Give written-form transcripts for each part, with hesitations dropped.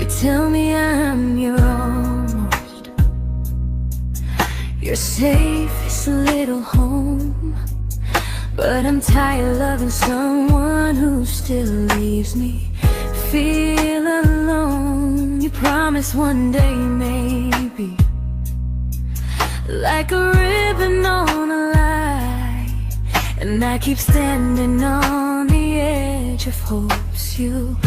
tell me I'm your almost, your safest little home. But I'm tired loving someone who still leaves me feel alone. You promise one day maybe, like a ribbon on a line, and I keep standing on the edge of hopes you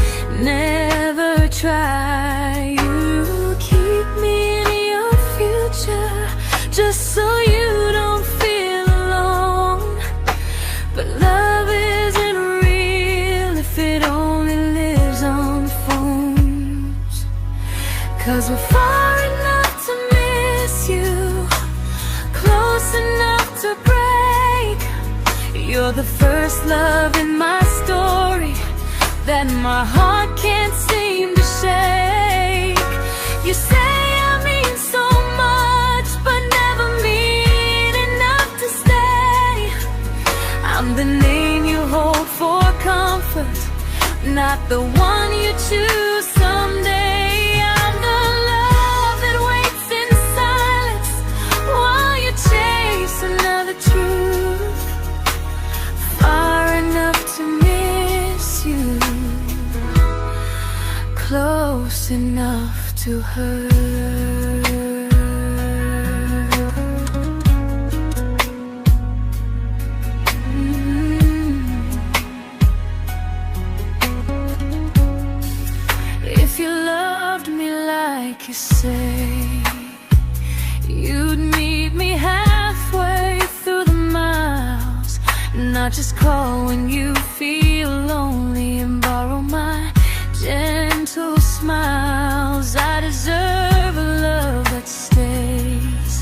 never try. You keep me in your future just so you don't feel alone. But love isn't real if it only lives on phones. 'Cause we're far enough to miss you, close enough to break. You're the first love in my story that my heart can't seem to shake. You say I mean so much, but never mean enough to stay. I'm the name you hold for comfort, not the one you choose someday. I'm the love that waits in silence while you chase another truth. Far enough to miss you, close enough to hurt. If you loved me like you say, you'd meet me halfway through the miles, not just call when you feel lonely and borrow my gentle smiles. I deserve a love that stays,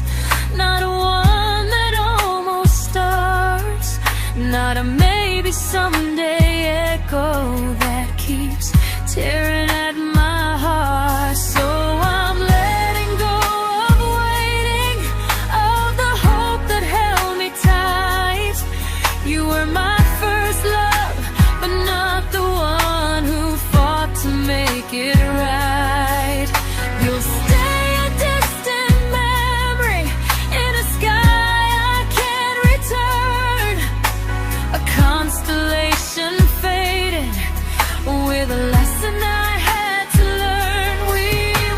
not one that almost starts, not a maybe someday echo that keeps tearing at my heart. So I'm letting go of waiting, of the hope that held me tight. You were my first love, but not the one who fought to make it right. You'll stay a distant memory in a sky I can't return, a constellation faded with a lesson I had to learn. We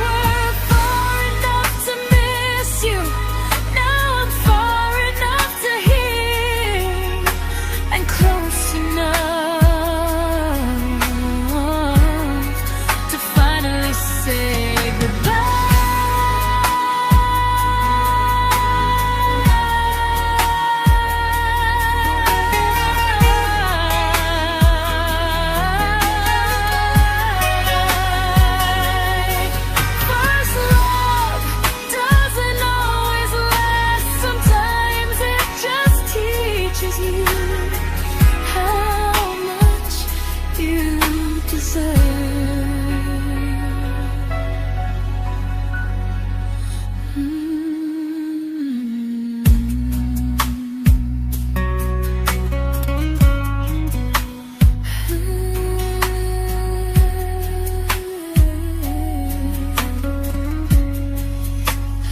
were far enough to miss you, now I'm far enough to hear, and close enough to finally say goodbye. First love doesn't always last, sometimes it just teaches you how much you deserve.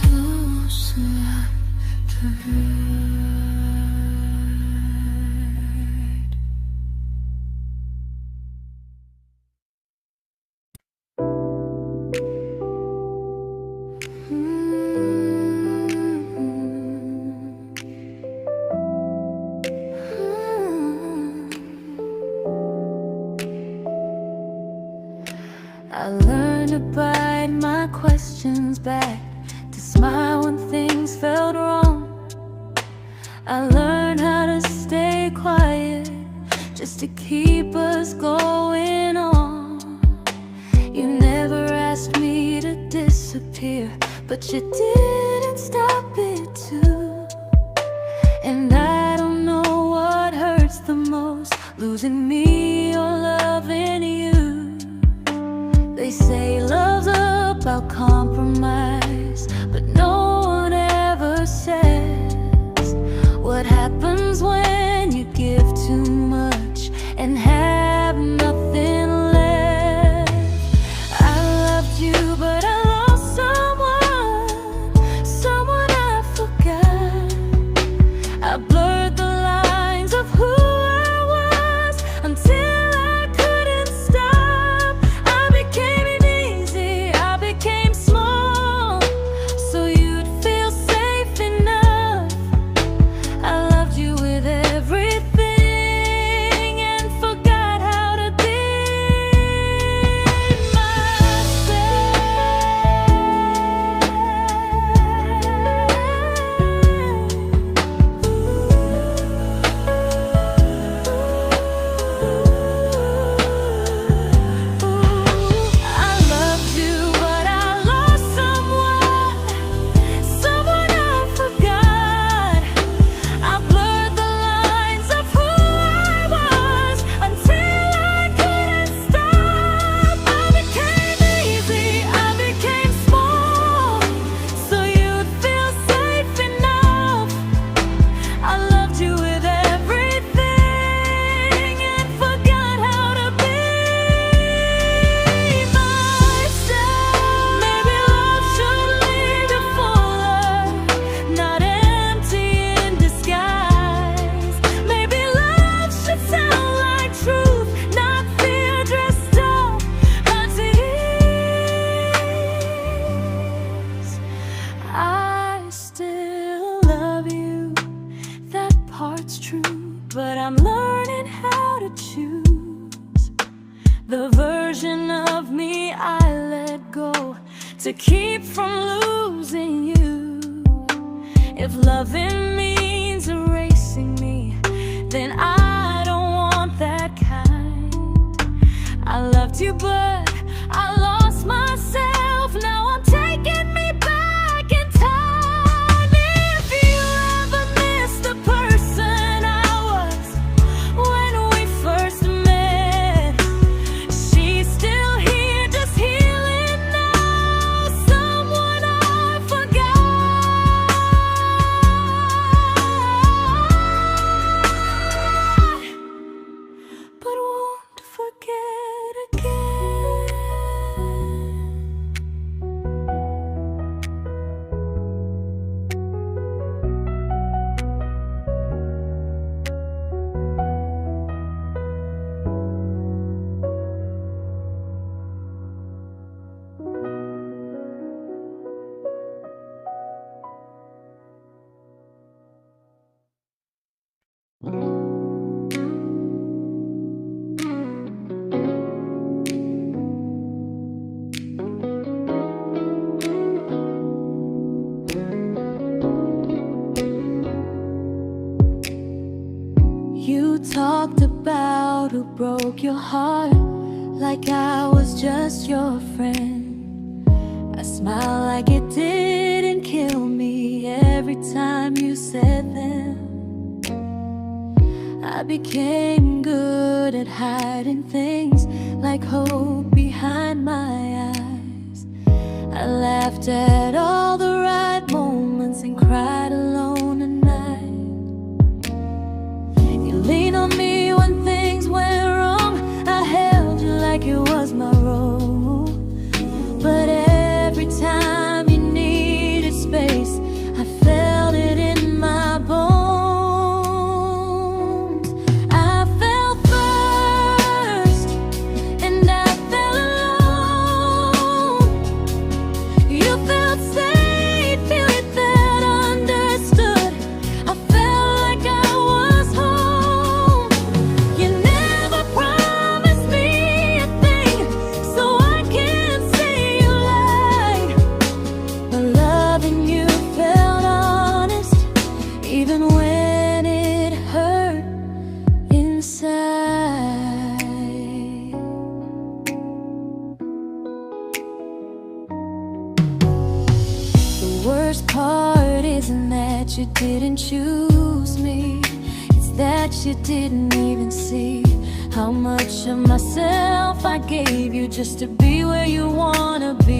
Close enough to hurt. I learned to bite my questions back, to smile when things felt wrong. I learned how to stay quiet just to keep us going on. You never asked me to disappear, but you didn't stop it too. And I don't know what hurts the most, losing me or loving you. They say love's about compromise, but no one ever says what happens when you give too much and have nothing left. I loved you I'm learning how to choose the version of me I let go to keep from losing you. If loving means erasing me, then I don't want that kind. I loved you, but I lost myself. Now I'm taking me back in time. If you ever miss the person I was when we first met, she's still here, just healing now. Someone I forgot, but won't forget again. You talked about who broke your heart, like I was just your friend. I smiled like it didn't kill me every time you said them. I became good at hiding things like hope behind my eyes. I laughed at all the right moments and cried alone at night. You leaned on me when things went wrong. I held you like it was my role. But every time you needed space, I felt it in my bones. I fell first, and I fell alone. You felt safe, you felt understood. I felt like I was home. You never promised me a thing, so I can't say you lied. But loving you felt honest, even when it hurt inside. The worst part isn't that you didn't choose me, it's that you didn't even see how much of myself I gave you just to be where you wanna be.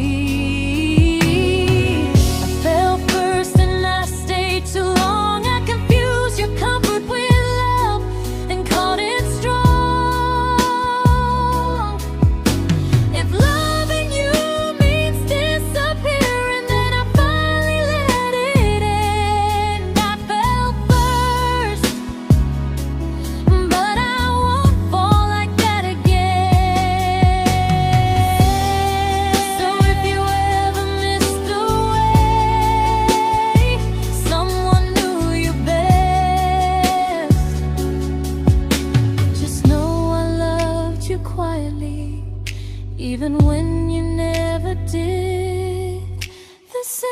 I fell first and I stayed too long. I confused your comfort with love and called it strong. If loving you means disappearing, then I finally let it end. I fell first, but I won't fall like that again. So if you ever missed the way someone knew you best, just know I loved you quietly, even when you never did the same.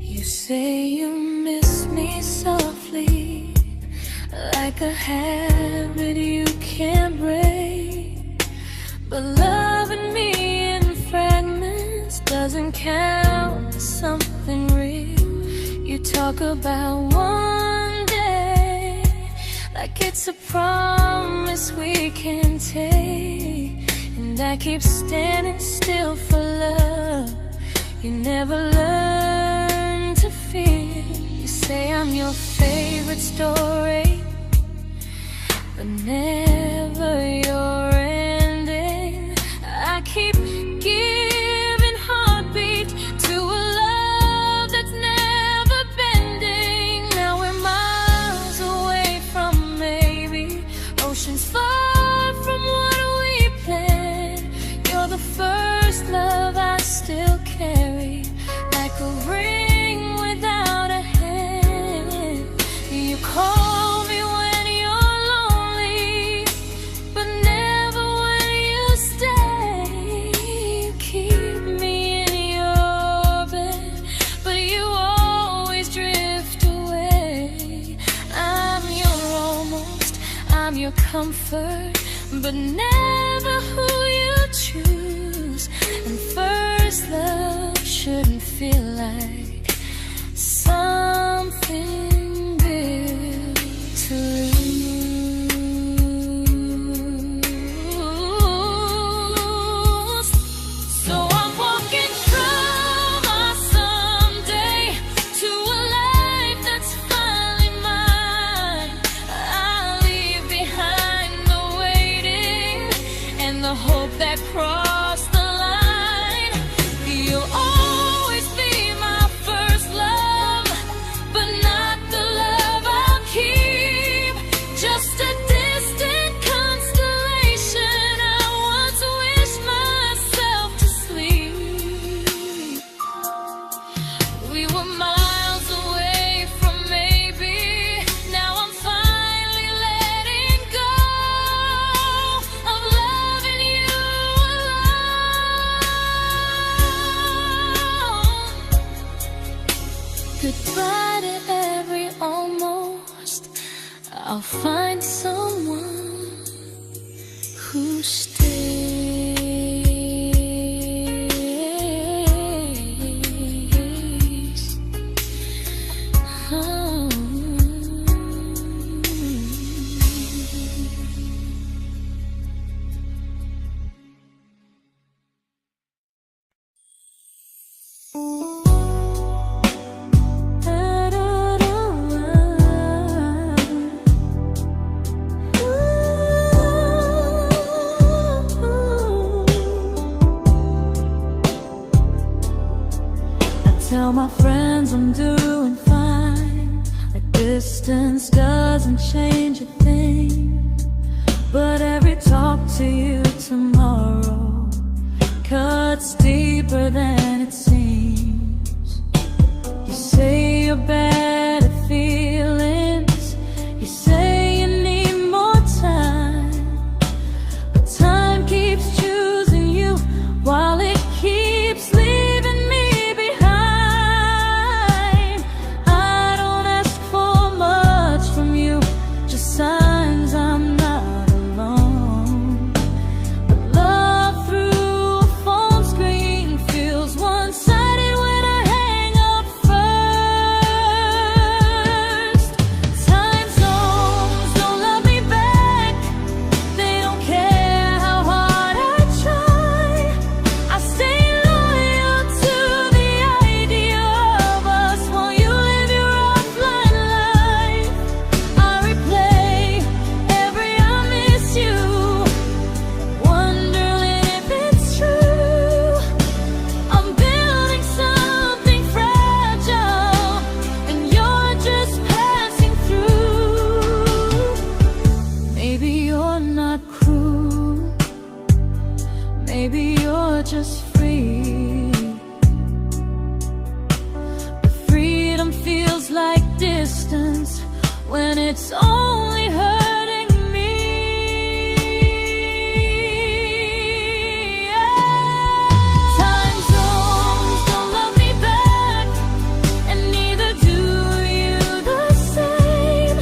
You say you miss me softly, like a habit you can't break. But loving me in fragments doesn't count as something real. You talk about one day like it's a promise we can take, and I keep standing still for love. You never learn to feel. You say I'm your favorite story, but never your ending. I keep giving heartbeat to a love that's never bending. Now we're miles away from maybe, oceans far from what we planned. You're the first love I still carry, like a ring without a hand. You call me when you're lonely, but never when you stay. You keep me in your bed, but you always drift away. I'm your almost, I'm your comfort, but never who you choose. And first love shouldn't feel like something built to lose. So I'm walking through my someday to a life that's finally mine. I'll leave behind the waiting and the hope that crossed the line. You'll always be my first love, but not the love I'll keep. Just a distant constellation I once wished myself to sleep. We were miles away from maybe, now I'm finally letting go of loving you alone. Goodbye to every almost, I'll find someone who stays. Oh. Tell my friends I'm doing fine, like distance doesn't change a thing. But every talk to you tomorrow cuts deeper than it seems. You say you're bad at feelings, you say you need more time, but time keeps choosing you while it keeps leaving me behind. I don't ask for much from you, just signs I'm not alone. But love through a phone screen feels one-sided when I hang up first. Time zones don't love me back, they don't care how hard I try. I stay loyal to the idea of us while you live your offline life. I replay every I miss you, wondering if it's true. I'm building something fragile, and you're just passing through. Maybe you're not cruel, maybe you're just free. But freedom feels like distance when it's only hurting me. Time zones don't love me back, and neither do you the same.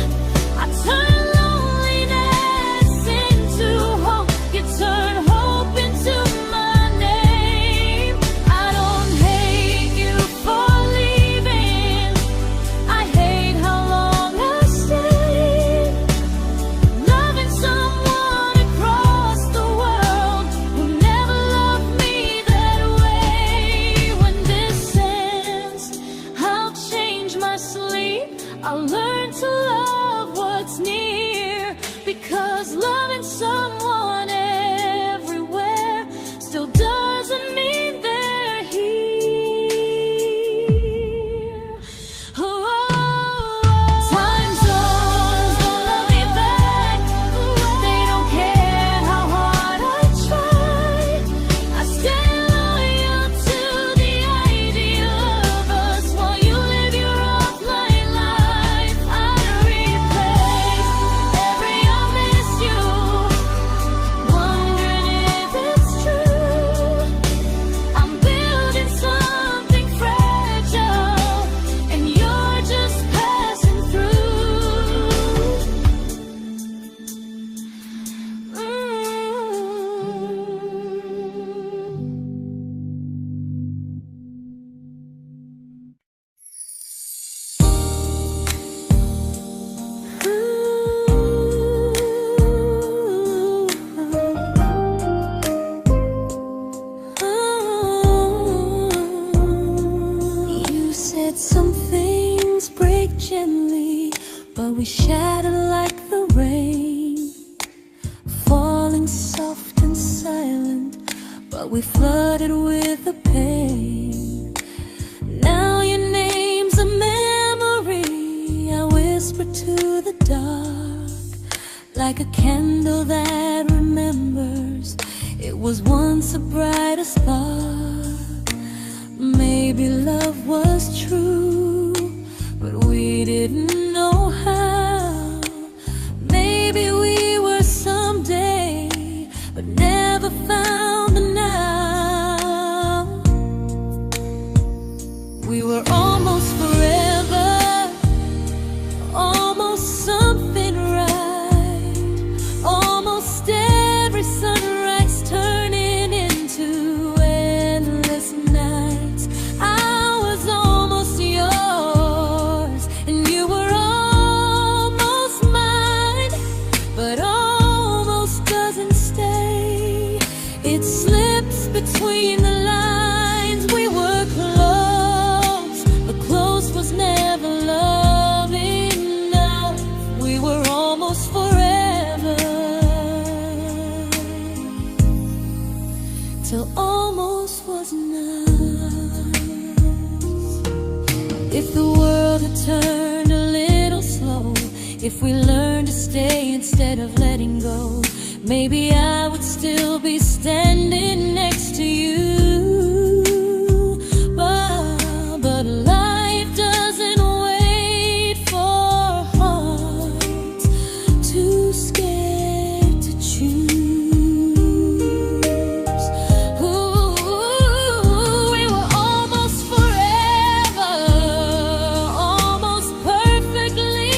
I turn loneliness into hope, you turn hope into my name. I don't hate you for leaving, I hate how long I stayed. we shattered like the rain, falling soft and silent, but we flooded with the pain. Now your name's a memory I whisper to the dark, like a candle that remembers it was once a brighter spark. Maybe love was true, but we didn't know how. Maybe we were someday, but never found the now. We were almost forever, almost something right, almost every sunrise turning into endless nights. I was almost yours, and you were almost mine, but almost doesn't stay. It slips between the lines. We were close, but close was never love enough. We were almost forever, till almost was enough. If the world had turned a little slow, if we learned to stay instead of letting go, maybe I would still be standing next to you. But life doesn't wait for hearts too scared to choose. Ooh, we were almost forever, almost perfectly,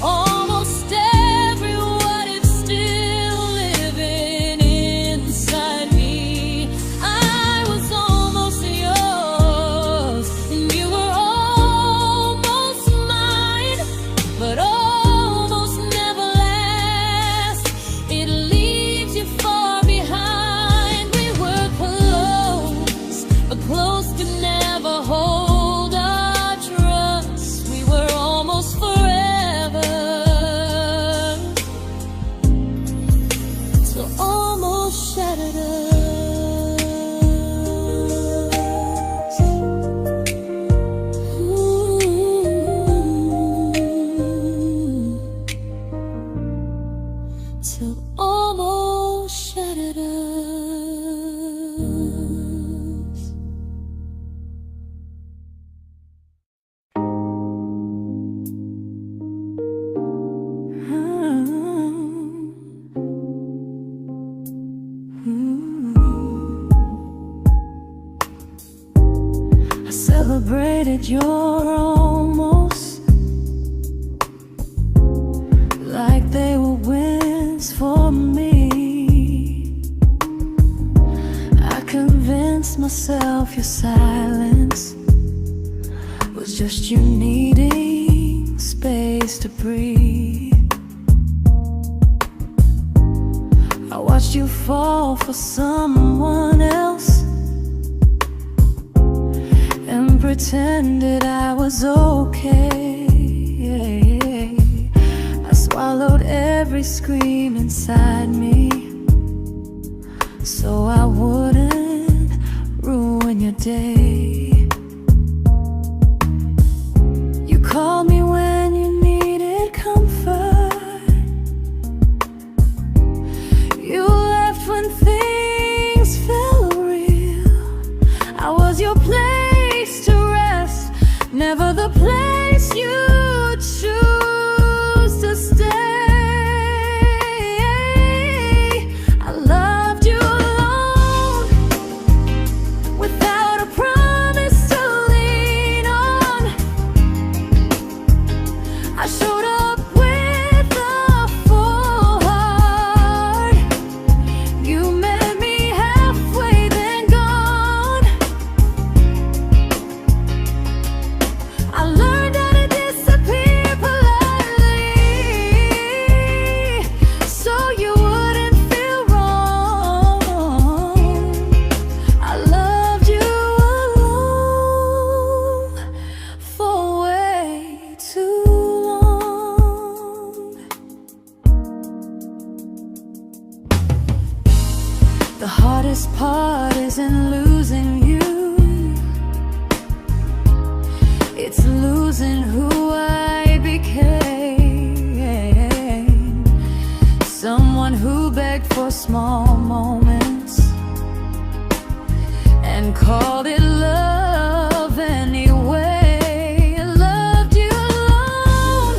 almost every what if still living inside me. I was almost yours, and you were almost mine, but almost never lasts. It leaves you far behind. We were close, but close could never hold our trust. We were almost forever, till almost shattered us. Ooh, till almost shattered us. I celebrated your almost like they were wins for me. I convinced myself your silence was just you needing space to breathe. I watched you fall for someone else and pretended I was okay. I swallowed every scream inside me so I wouldn't ruin your day. You called me when you needed comfort. You left when things felt real. I was your place to rest, never the place you choose to stay. I loved you alone, without a promise to lean on. I showed up with a full heart. You met me halfway, then gone. I learned how to disappear heart isn't losing you, it's losing who I became. Someone who begged for small moments and called it love anyway. Loved you alone,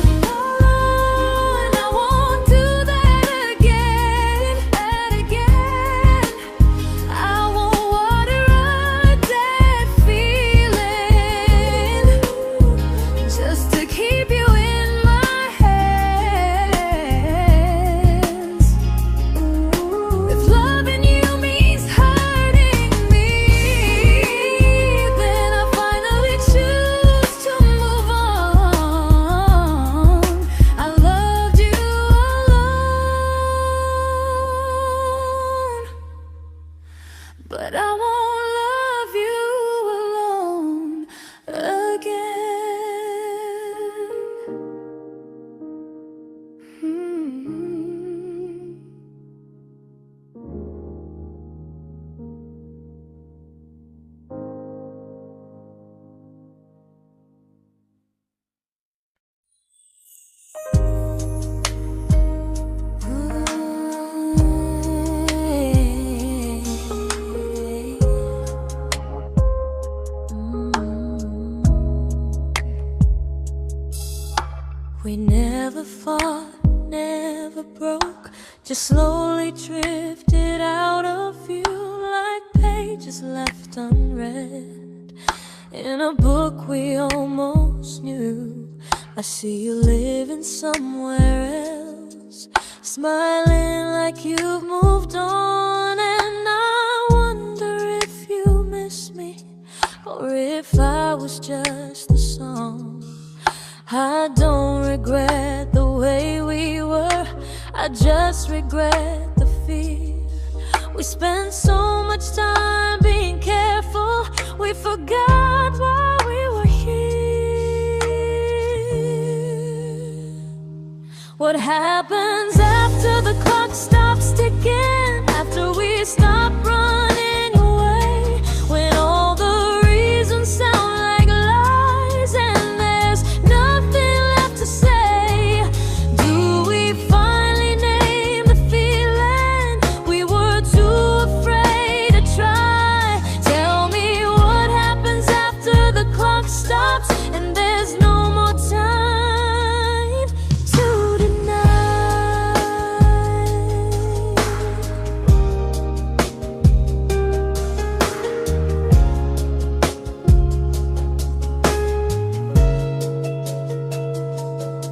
and I won't do that again, and again. I won't water a dead feeling just to keep you in my hands. If loving you means hurting me, then I finally choose to move on. I loved you alone, but I won't love you alone again. We never fought, never broke, just slowly drifted out of view like pages left unread in a book we almost knew. I see you living somewhere else, smiling like you've moved on, and I wonder if you miss me or if I was just a song. I don't regret the way we were, I just regret the fear. We spent so much time being careful, we forgot why we were here. What happens after the clock stops ticking, after we stop running away, when all the reasons sound like lies and there's nothing left to say? Do we finally name the feeling we were too afraid to try? Tell me what happens after the clock stops and there's no more time to deny.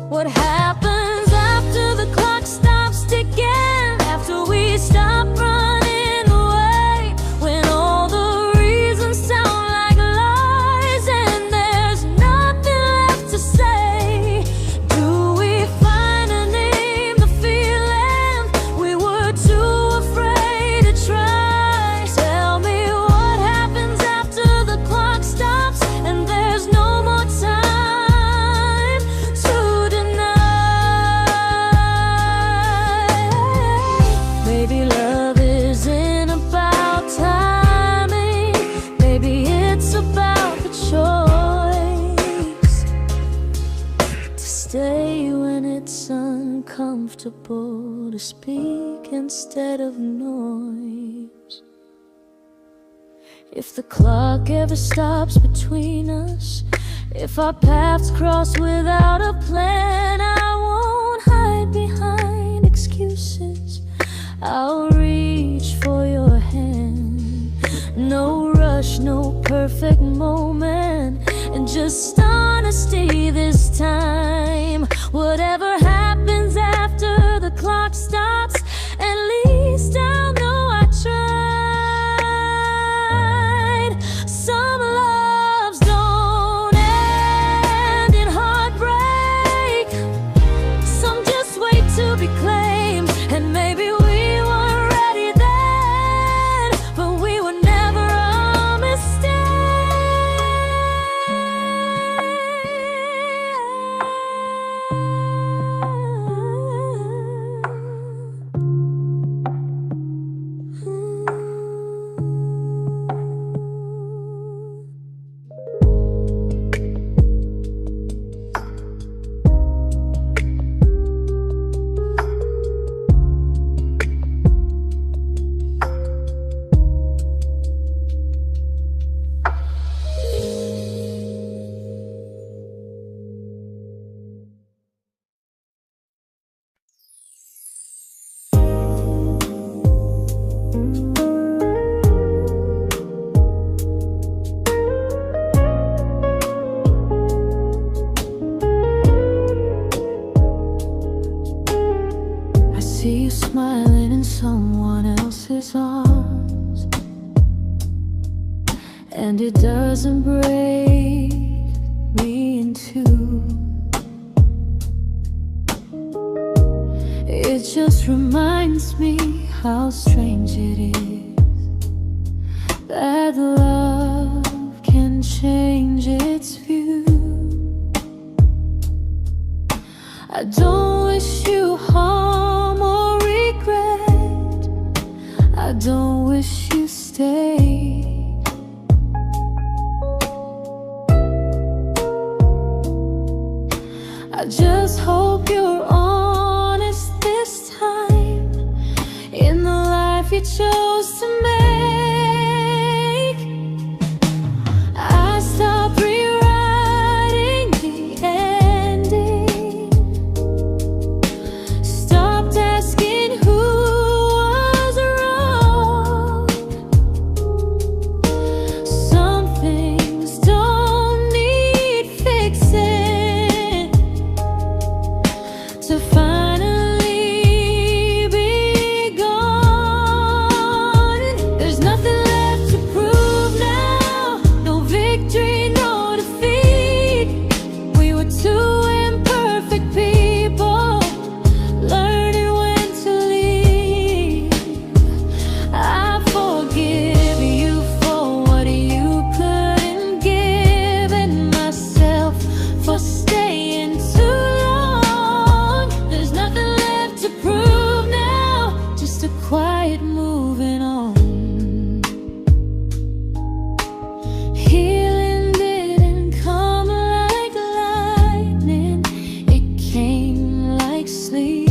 What happens after the clock stops ticking, after we stop running away, when all the reasons sound like lies and there's nothing left to say? Do we finally name the feeling we were too afraid to try? Tell me what happens after the clock stops and there's no more time to deny. Maybe love isn't about timing, maybe it's about the choice to stay when it's uncomfortable, to speak instead of noise. If the clock ever stops between us, if our paths cross without a plan, I won't hide behind excuses, I'll reach for your hand. No rush, no perfect moment, and just honesty this time. Whatever happens after the clock stops, at least I'll know I tried. Some loves don't end in heartbreak, some just wait to be claimed, and maybe we weren't ready then, but we were never a mistake. and it doesn't break me in two. It just reminds me how strange it is that love can change its view. I don't wish you harm or regret. I don't wish you stay. I just hope you're honest this time in the life you chose to make. I stopped rewriting the ending, stopped asking who was wrong. Some things don't need fixing to finally be gone. There's nothing left to prove now, no victory, no defeat. We were two imperfect people, learning when to leave. I forgive you for what you couldn't give, and myself for staying too long. There's nothing left to prove now, just a quiet moving on. Healing didn't come like lightning, it came like sleep.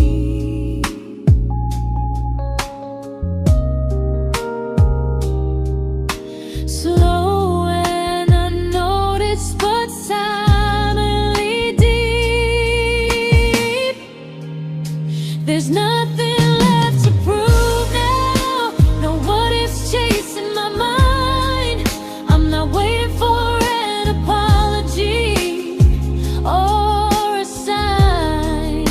Slow and unnoticed, but silently deep. There's nothing left to prove now, no what ifs chasing my mind. I'm not waiting for an apology or a sign.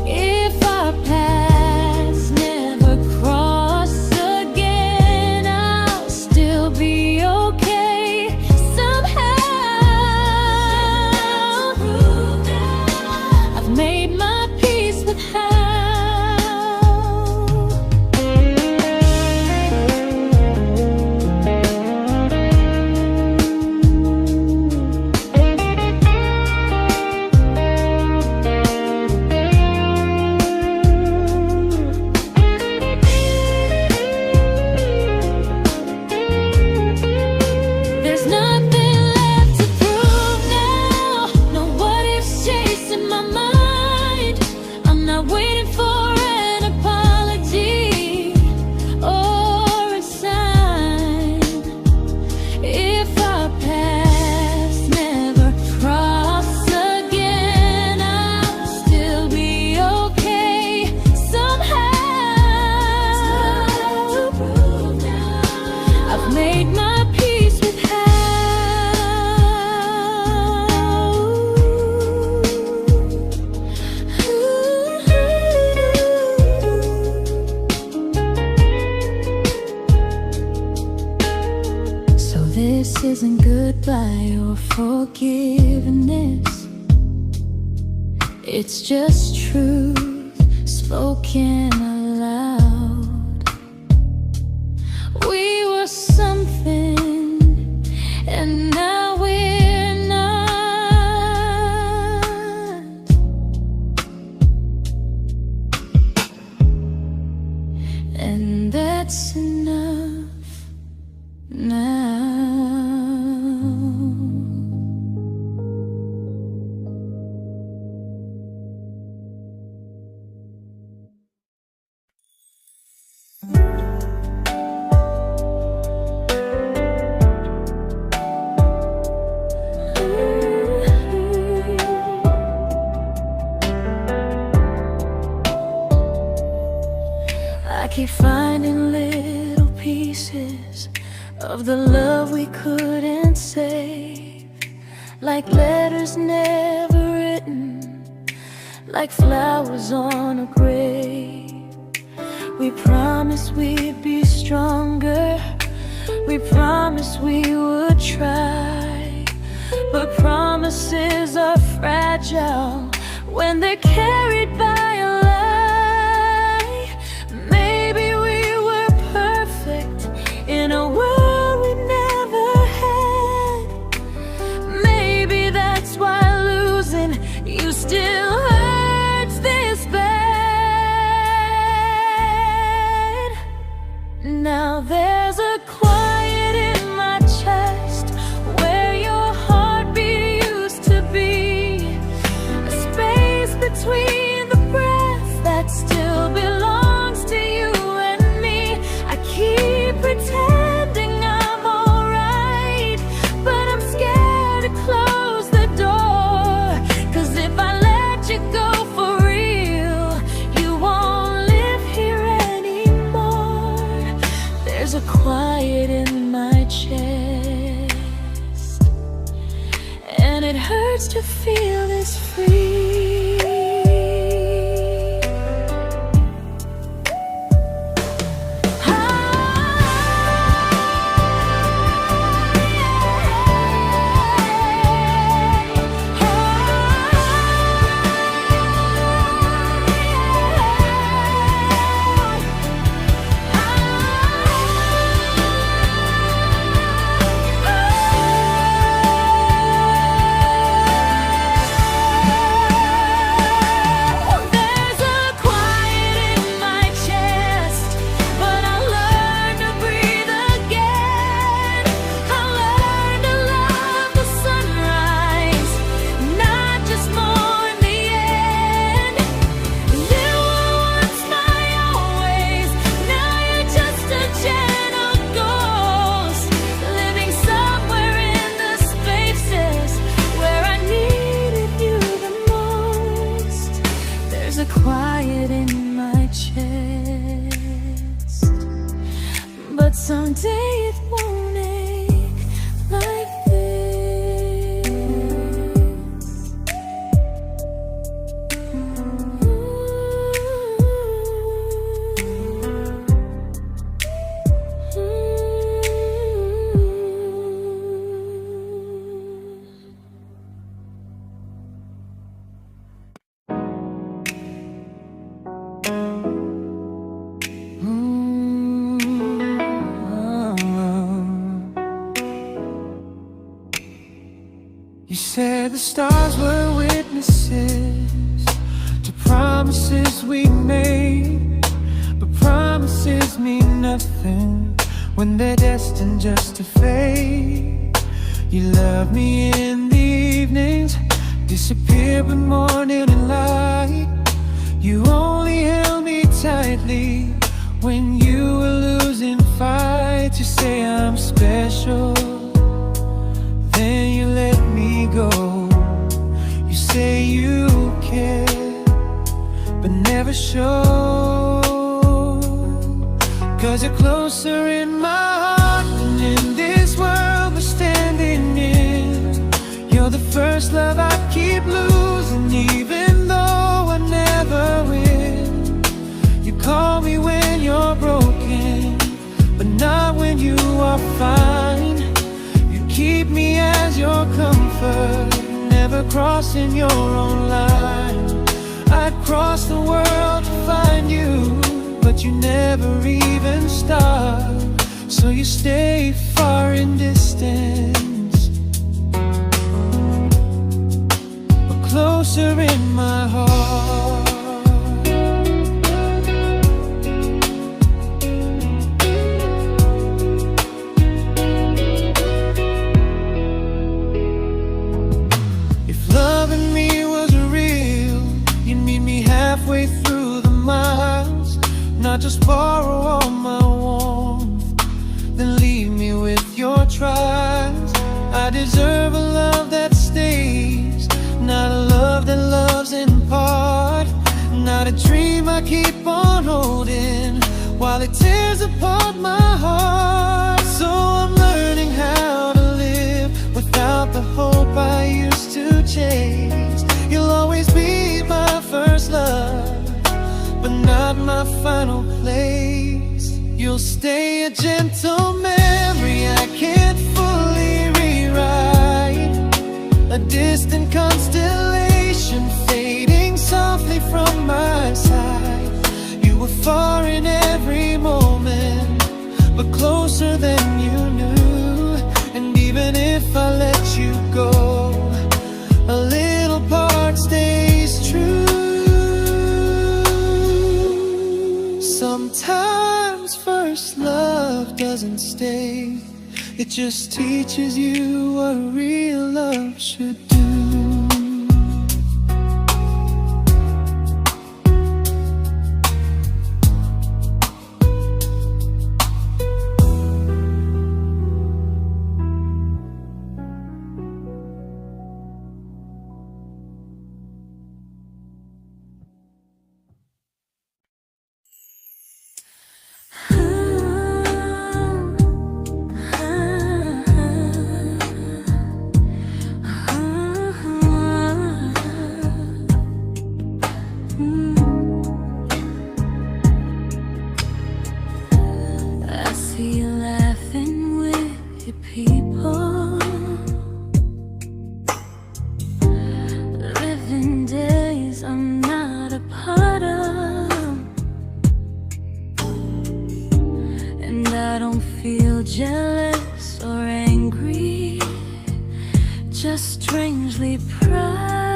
If our paths never cross again, I'll still be okay somehow. I've made my peace with how. There's nothing left to prove now, no what ifs chasing my mind. I'm not waiting for an apology or a sign. If our paths never cross again, I'll still be okay somehow. I've made my peace with how. So this isn't goodbye or forgiveness, it's just truth spoken aloud. We were something, and now we're not. And that's enough now. I keep finding little pieces of the love we couldn't save, like letters never written, like flowers on a grave. We promised we'd be stronger, We promised we would try, but promises are fragile when they're carried by a lie. Maybe we were perfect in a world we never had. Maybe that's why losing you still hurts this bad. Now there's a quiet in my chest where your heartbeat used to be, a space between the breath that still belongs to you and me. I keep pretending I'm alright, but I'm scared to close the door. 'Cause if I let you go for real, you won't live here anymore. There's a quiet in my chest, and it hurts to feel this free. There's a quiet in my chest, but someday it won't ache like this. You said the stars were witnesses to promises we made, but promises mean nothing when they're destined just to fade. You love me in the evenings, disappear when morning and light. You only held me tightly when you were losing fights. You say I'm special, then you let me go. You say you care, but never show. 'Cause you're closer in my heart than in this world we're standing in. You're the first love I keep losing, even though I never win. You call me when you're broken, but not when you are fine. Keep me as your comfort, never crossing your own line. I'd cross the world to find you, but you never even start. So you stay far in distance, but closer in my heart. Halfway through the miles, not just borrow all my warmth, then leave me with your trials. I deserve a love that stays, not a love that loves in part. Not a dream I keep on holding while it tears apart my heart. So I'm learning how to live without the hope I used to chase. You'll always be my first love, but not my final place. You'll stay a gentle memory distant constellation fading softly from my side. You were far in every moment, but closer than you knew. And even if I let you go, a little part stays true. Sometimes first love doesn't stay, it just teaches you what real love should do. Jealous or angry, just strangely proud.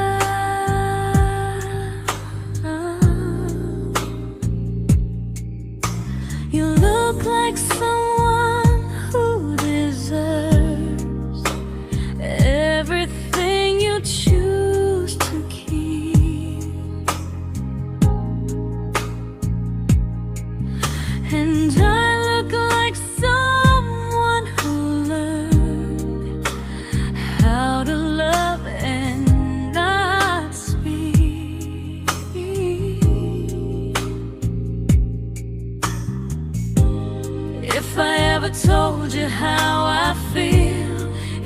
You look like someone who deserves everything you choose to keep. And I look like someone who learned how to love and not speak. If I ever told you how I feel,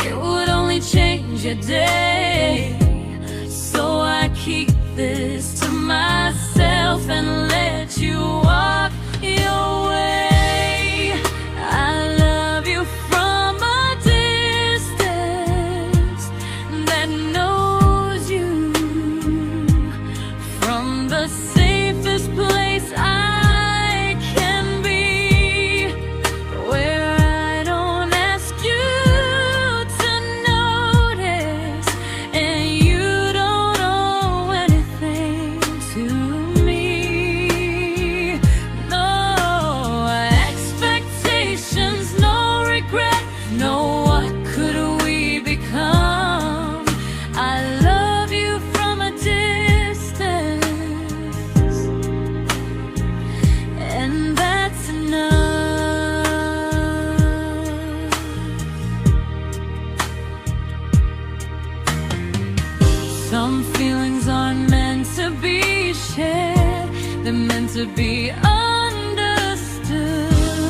it would only change your day. So I keep this to myself and let you walk your way. I love you from a distance that knows you, from the safest place I can be, where I don't ask you to notice and you don't owe anything to me. No expectations, no regret, no what could we become. I love you from a distance, and that's enough. Some feelings aren't meant to be shared, they're meant to be understood.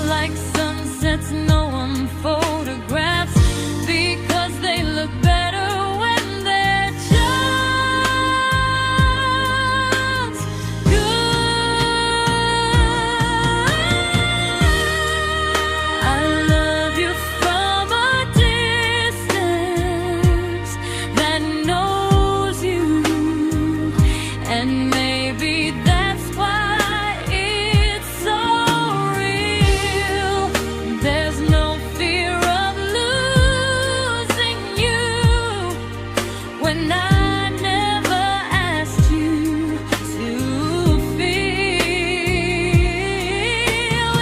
Like sunsets no one photographs, because they look better when they're just good. I love you from a distance that knows you, and maybe that's why it's so real. There's no fear of losing you when I never asked you to feel.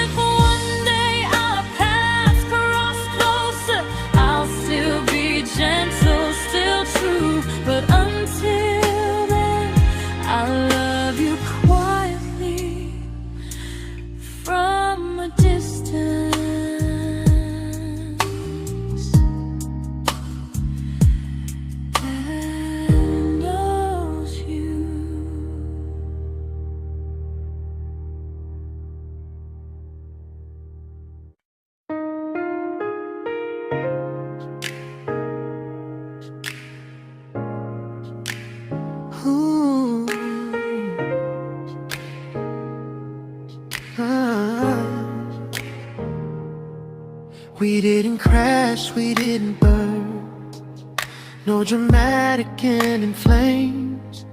If one day our paths cross closer, I'll still be gentle, still true. But until then, I love you quietly from a distance that knows you. Ooh. Ah. We didn't crash, we didn't burn. No dramatic ending flames,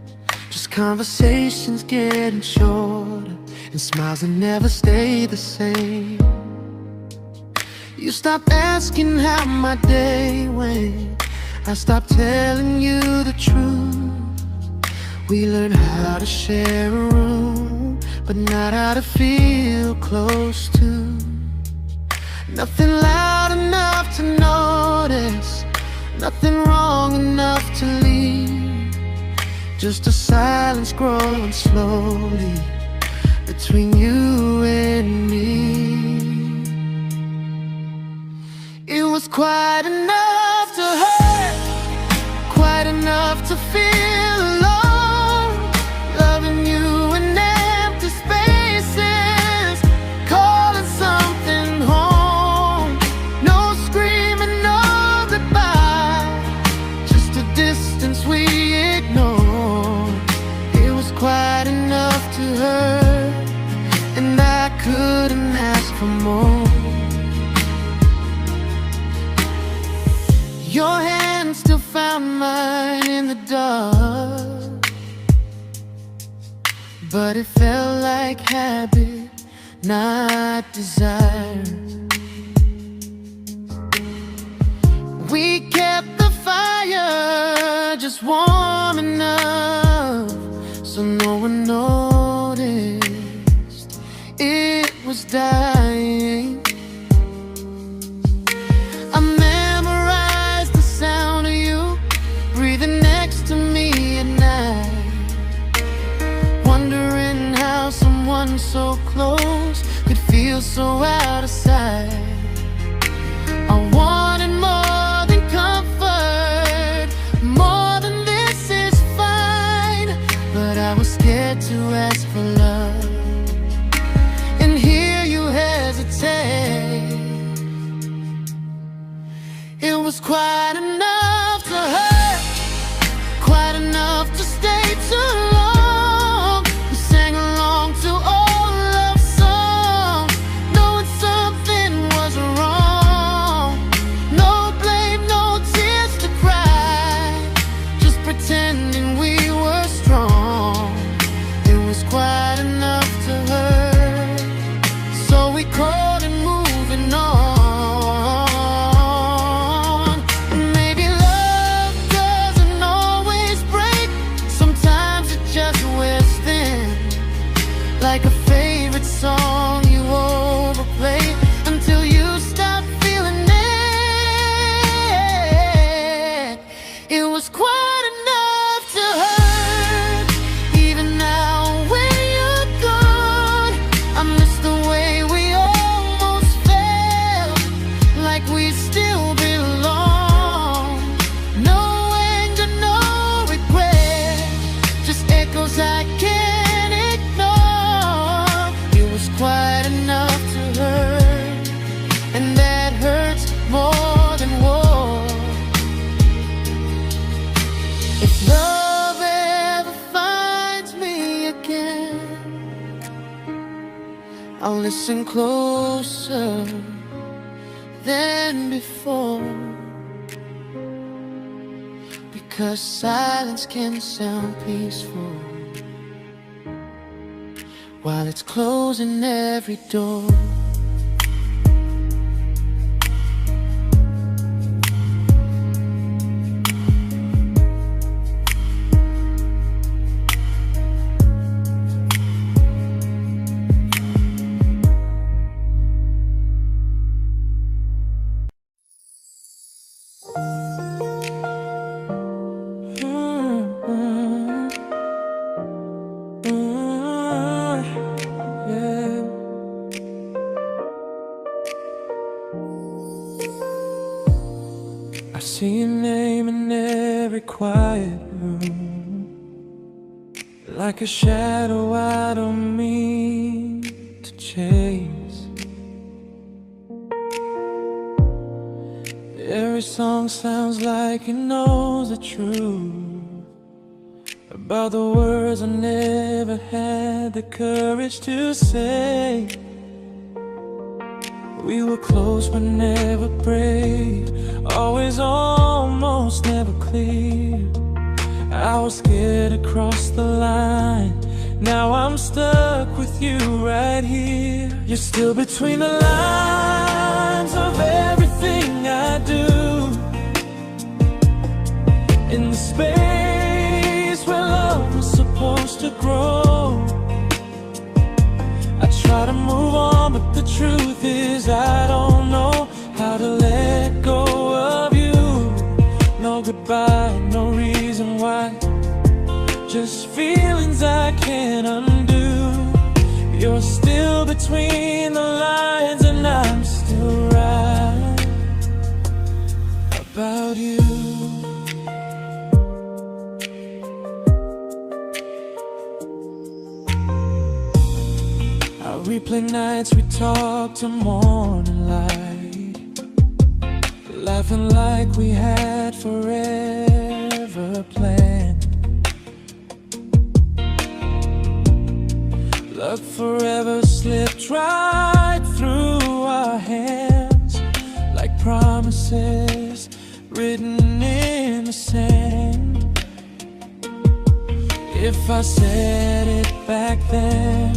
just conversations getting shorter, and smiles that never stay the same. You stopped asking how my day went, I stopped telling you the truth. We learned how to share a room, but not how to feel close to. Nothing loud enough to notice, nothing wrong enough to leave. Just a silence growing slowly between you and me. It was quite enough to hurt, quite enough to feel alone. Loving you in empty spaces, calling something home. No screaming, no goodbye, just a distance we ignored. It was quite enough to hurt, and I couldn't ask for more. Your hand still found mine in the dark, but it felt like habit, not desire. We kept the fire just warm enough so no one noticed it was dying. I memorized the sound of you breathing next to me at night, wondering how someone so close could feel so out of sight. I wanted more than comfort, more than this is fine, but I was scared to ask for love, and here you hesitate. It was quite enough to hurt, quite enough to stay too long. We sang along to old love songs, knowing something was wrong. No blame, no tears to cry, just pretending we were strong. It was quite enough to hurt, so we called it moving on. Maybe love doesn't always break, sometimes it just wears thin, like a favorite song you overplay until you stop feeling it. It was quite enough to hurt, even now when you're gone. I miss the way we almost felt, like we still belong. No anger, no regret, just echoes I can't ignore. It was quite enough to hurt, and that hurts more than war. If love ever finds me again, I'll listen closer than before, because silence can sound peaceful while it's closing every door. I see your name in every quiet room, like a shadow I don't mean to chase. Every song sounds like it knows the truth about the words I never had the courage to say. We were close but never brave, always almost, never close. clear. I was scared to cross the line. Now I'm stuck with you right here. You're still between the lines of everything I do. In the space where love was supposed to grow. I try to move on, but the truth is I don't know how to let go of you. No goodbye, no reason why. Just feelings I can't undo. You're still between the lines, and I'm still right about you. I replay nights we talk till morning light, laughing like we had forever planned. Luck forever slipped right through our hands, like promises written in the sand. If I said it back then,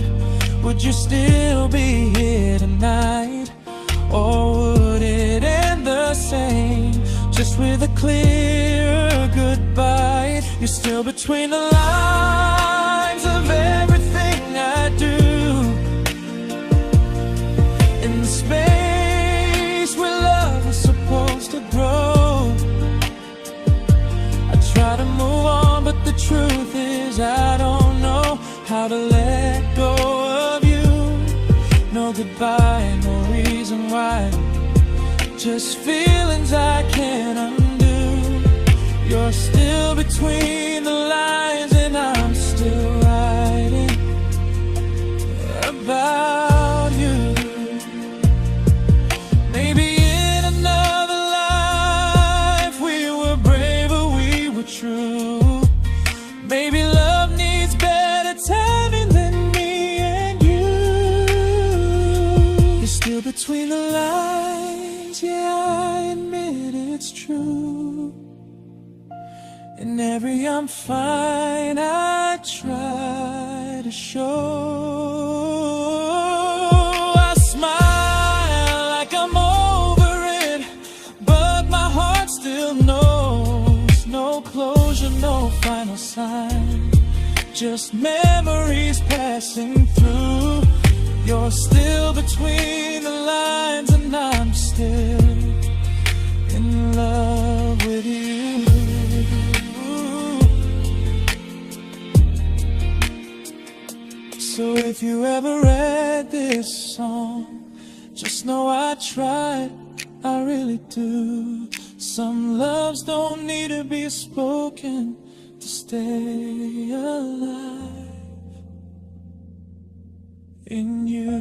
would you still be here tonight? Or would it end the same, just with a clear goodbye? You're still between the lines of everything I do. In the space where love was supposed to grow. I try to move on, but the truth is I don't know how to let go of you. No goodbye, no reason why. Just feelings I can't undo. You're still between the lines, and I'm still writing about you. Maybe in another life we were braver, we were true. Maybe love needs better timing than me and you. You're still between the lines, yeah, I admit it's true. In every I'm fine I try to show. I smile like I'm over it, but my heart still knows. No closure, no final sign, just memories passing through. You're still between the lines, and I'm still in love with you. So if you ever read this song, just know I tried, I really do. Some loves don't need to be spoken to stay alive in you.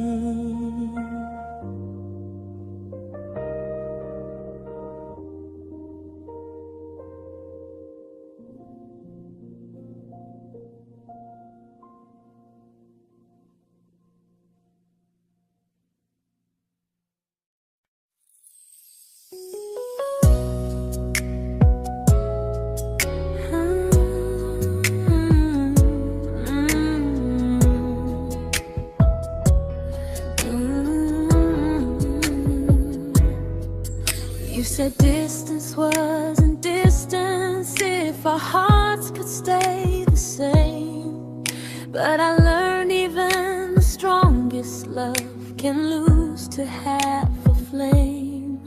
You said distance wasn't distance if our hearts could stay the same. But I learned even the strongest love can lose to half a flame.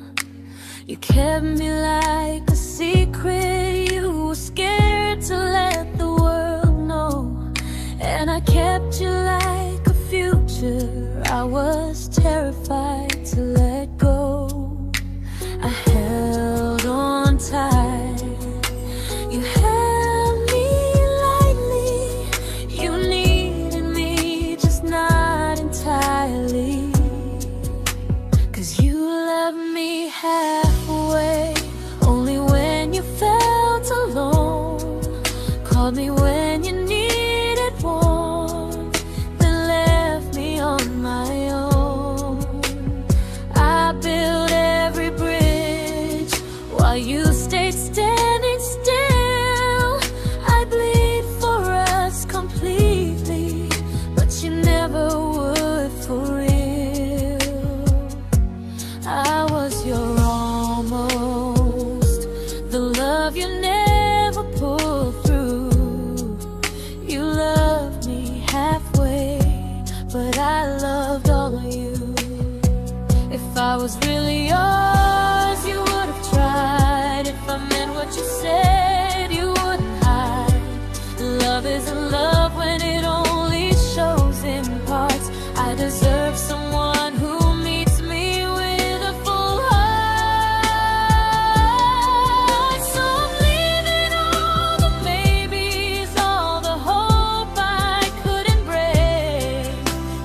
You kept me like a secret you were scared to let the world know. And I kept you like a future I was terrified to let go. I held on tight, you held me lightly. You needed me, just not entirely. 'Cause you loved me halfway, only when you felt alone. Called me when you needed warmth, then left me on my own. I built every bridge while you stayed standing still. love you never pulled through. You loved me halfway, but I loved all of you. If I was really yours, you would have tried. If I meant what you said, you wouldn't hide. Love isn't love when it only shows in parts. I deserve someone who meets me with a full heart. So I'm leaving all the maybes, all the hope I couldn't break.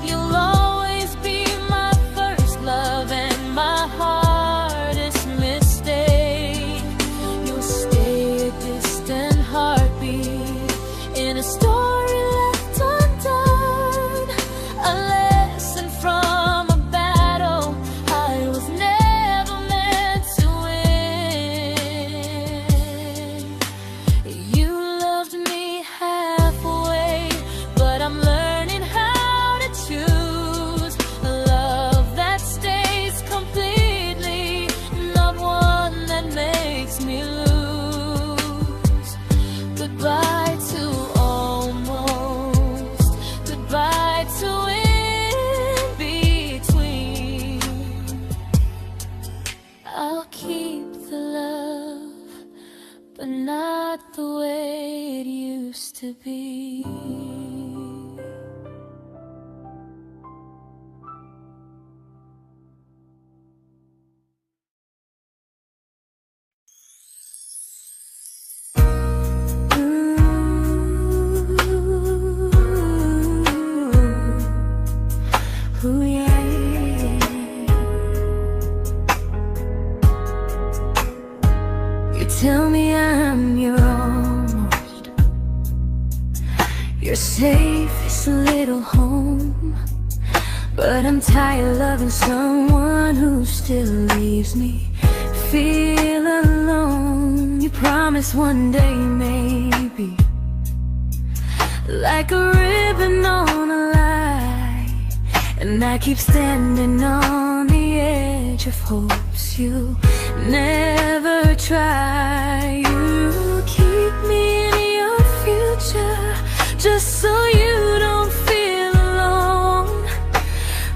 You'll always be my first love and my hardest mistake. You'll stay a distant heartbeat in a story left undone, a lesson from a battle I was never meant to win. You loved me halfway, but I'm learning how to choose a love that stays completely, not one that makes me lose. Goodbye to almost, goodbye to in between. I'll keep the love, but not the way it used to be. Ooh, yeah, yeah. You tell me I'm your almost, your safest little home, but I'm tired loving someone who still leaves me feel alone. You promise one day maybe, like a ribbon on a line, and I keep standing on the edge of hopes you never try. You keep me in your future just so you don't feel alone.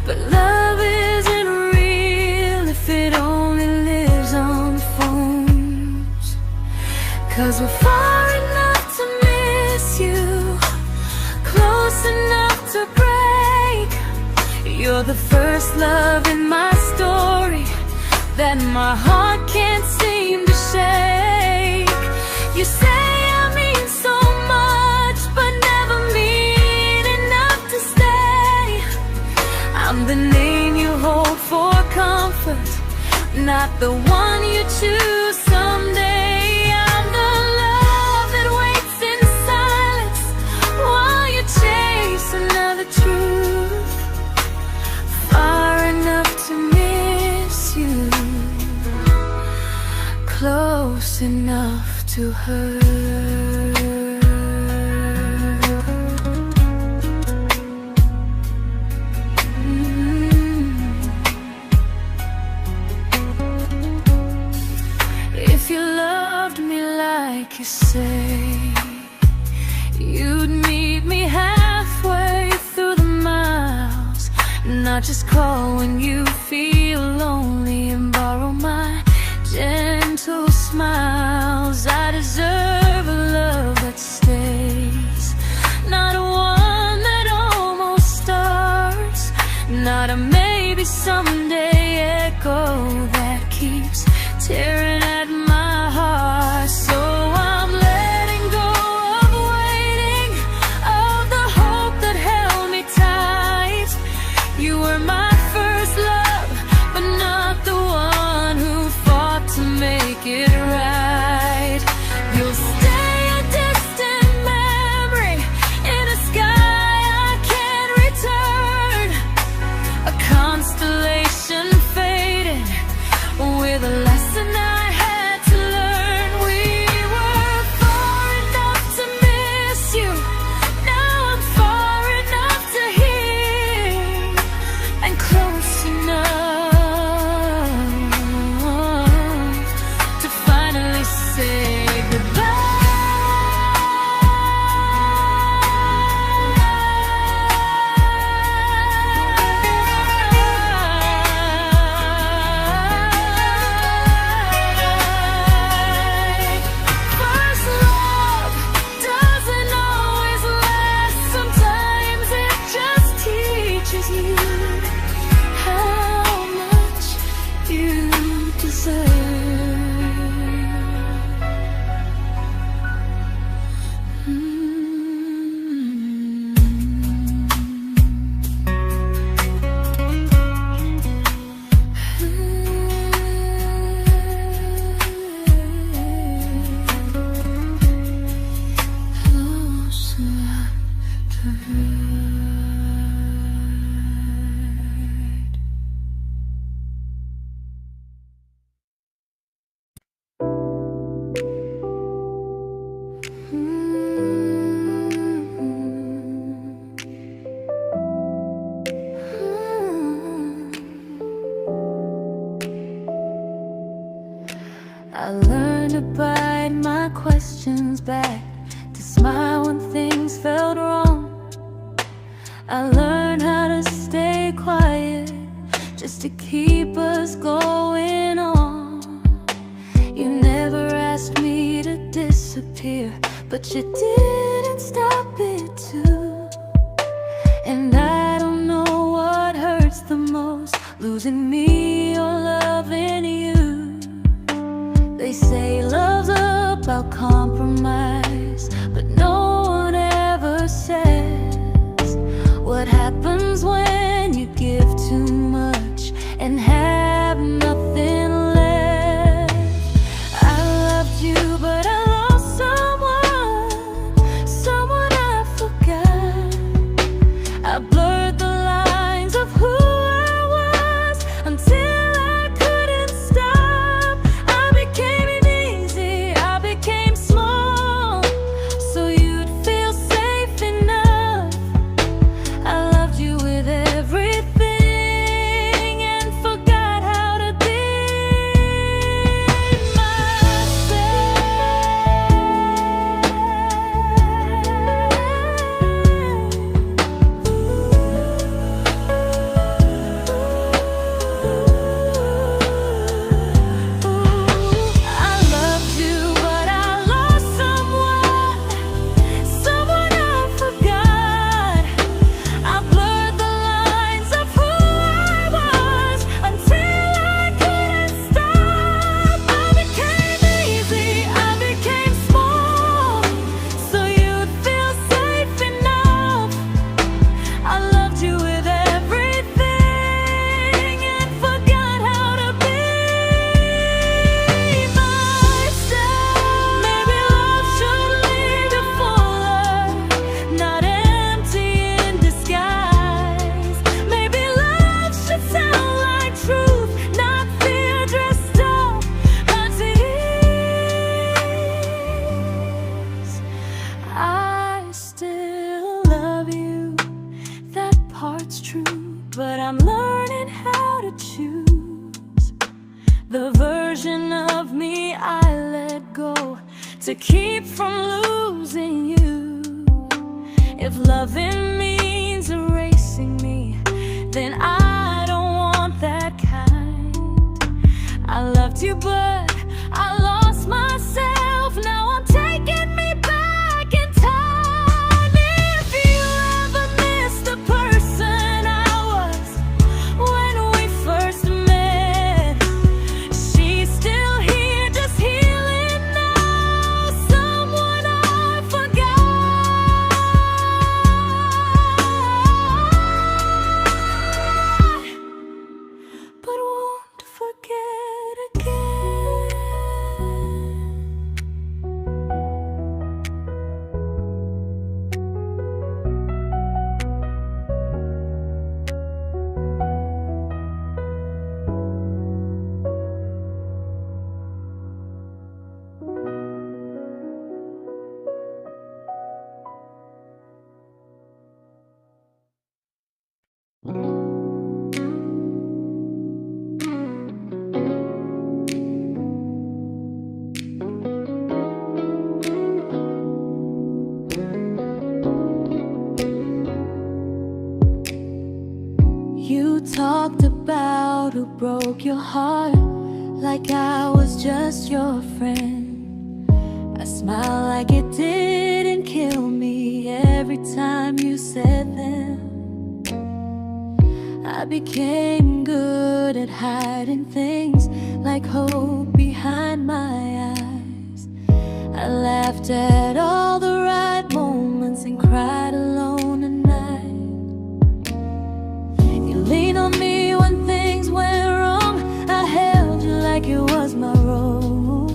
But love isn't real if it only lives on phones. 'Cause we're far enough to miss you, close enough to break. You're the first love in my story that my heart can't seem to shake. You say I mean so much, but never mean enough to stay. I'm the name you hold for comfort, not the one you choose someday. I'm the love that waits in silence while you chase another truth. Far enough to miss you, close enough to hurt. If you loved me like you say, you'd meet me halfway through the miles, not just call when you feel lonely and borrow my gentle smiles. I deserve a love that stays, not one that almost starts, not a maybe someday echo that keeps tearing at my heart. So I'm letting go of waiting, of the hope that held me tight. You were my first love, but not the one I learned to bite my questions back, to smile when things felt wrong. I learned how to stay quiet, just to keep us going on. You never asked me to disappear, but you didn't stop it too. And I don't know what hurts the most, losing me or loving you. They say love's about compromise, but no one ever says what happens when you give too much and have nothing left. I loved you, but I lost someone I forgot. I blurred the lines of who I was until I couldn't stop. I became easy, I became small, so you'd feel safe enough. I loved you with everything and forgot how to be I loved you, but I lost someone I forgot. I blurred the lines of who I was until I couldn't stop. I became easy, I became small, so you'd feel safe enough. I loved you with everything and forgot how to be myself. Maybe love should lead you fuller, not empty in disguise. Maybe love should sound like truth, not fear dressed up as ease. I still love you, that part's true, but I'm learning how to choose the version of me I let go to keep from losing you. If loving means erasing me, then I don't want that kind. I loved you, but I lost myself. Now I'm taking me back in time. If you ever missed the person I was when we first met, she's still here, just healing now. Someone I forgot, but won't forget again. You talked about who broke your heart, like I was just your friend. I smile like it didn't kill me every time you said them. I became good at hiding things like hope behind my eyes. I laughed at all the right moments and cried alone at night. You leaned on me when things went wrong. I held you like it was my role.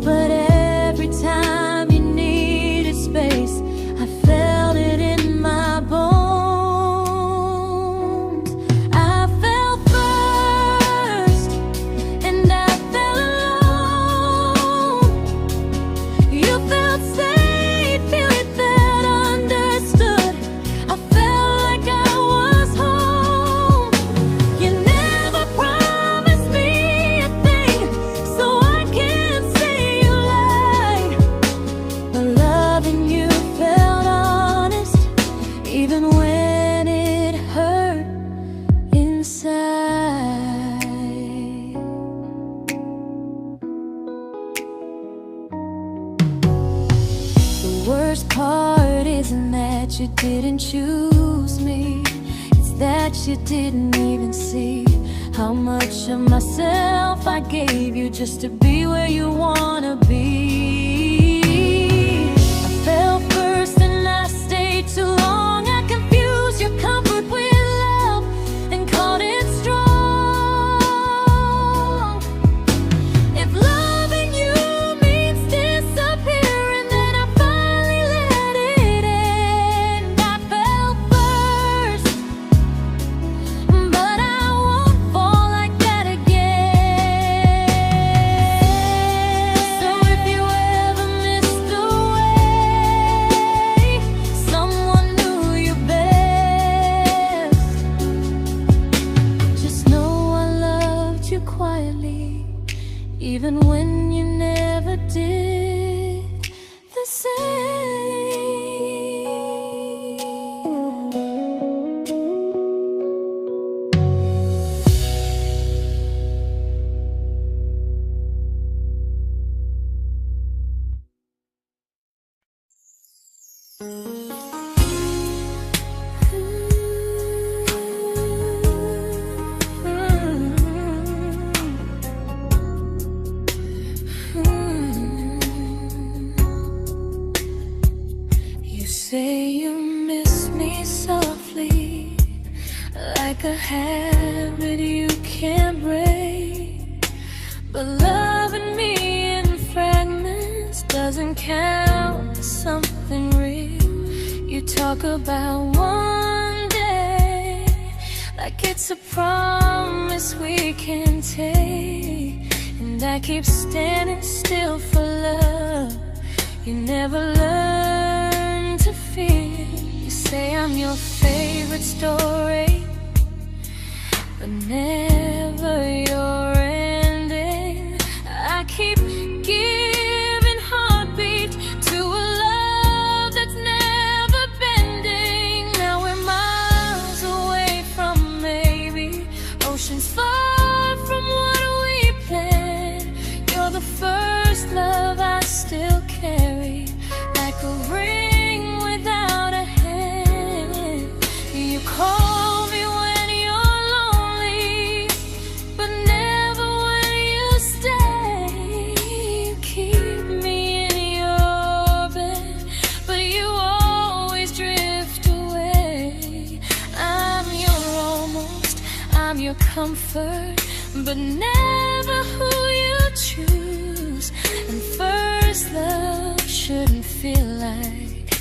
But every time you needed space, I felt it in my bones. I fell first, and I fell alone. You felt safe. worst part isn't that you didn't choose me, it's that you didn't even see how much of myself I gave you just to be where you wanna be. I fell first and I stayed too long. I confused your comfort with love and called it strong. If loving you means disappearing, then I finally let it end. I fell first, but I won't fall like that again. So if you ever missed the way someone knew you best, just know I loved you quietly, even when you never did the same. You say you miss me softly, like a habit you can't break. But loving me in fragments doesn't count as something real. You talk about one day like it's a promise we can take, and I keep standing still for love. You never learn to feel. You say I'm your favorite story, but never your ending. I keep giving heartbeat to a love that's never bending. Now we're miles away from maybe oceans far from what we planned. You're the first love I still carry, like a ring without a hand. You call me when you're lonely, but never when you stay. You keep me in your bed, but you always drift away. I'm your almost, I'm your comfort, but never who you choose. And first love shouldn't feel like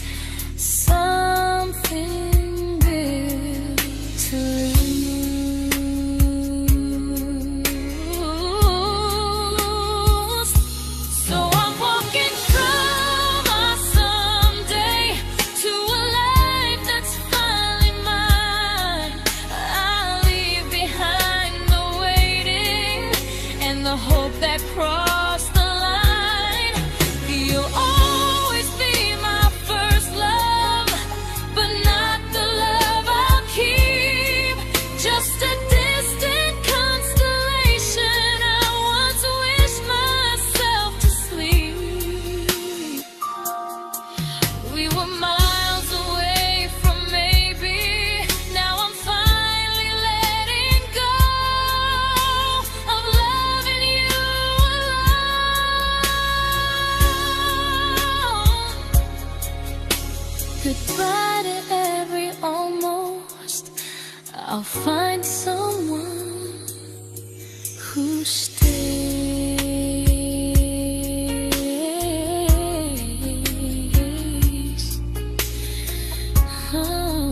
something built to lose. So I'm walking from my someday to a life that's finally mine. I'll leave behind the waiting and the hope that crossed the line. You'll always be my first love, but not the love I'll keep. Just a distant constellation I once wished myself to sleep. We were miles away from maybe. Now I'm finally letting go of loving you alone. Goodbye to every almost. I'll find someone who stays. Oh.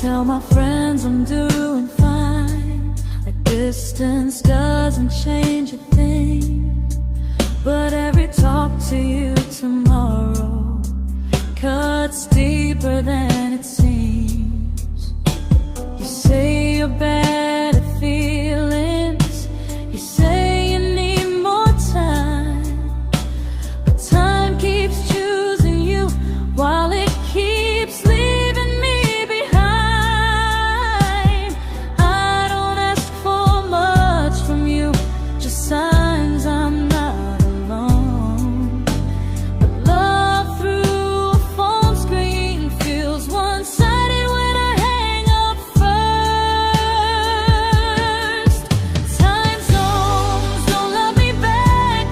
Tell my friends I'm doing fine, that distance doesn't change a thing. But every talk to you tomorrow cuts deeper than it seems. your better feelings. You say you need more time, but time keeps choosing you while it keeps leaving me behind. I don't ask for much from you, just signs I'm not alone. But love through a phone screen feels one-sided when I hang up first. Time zones don't love me back.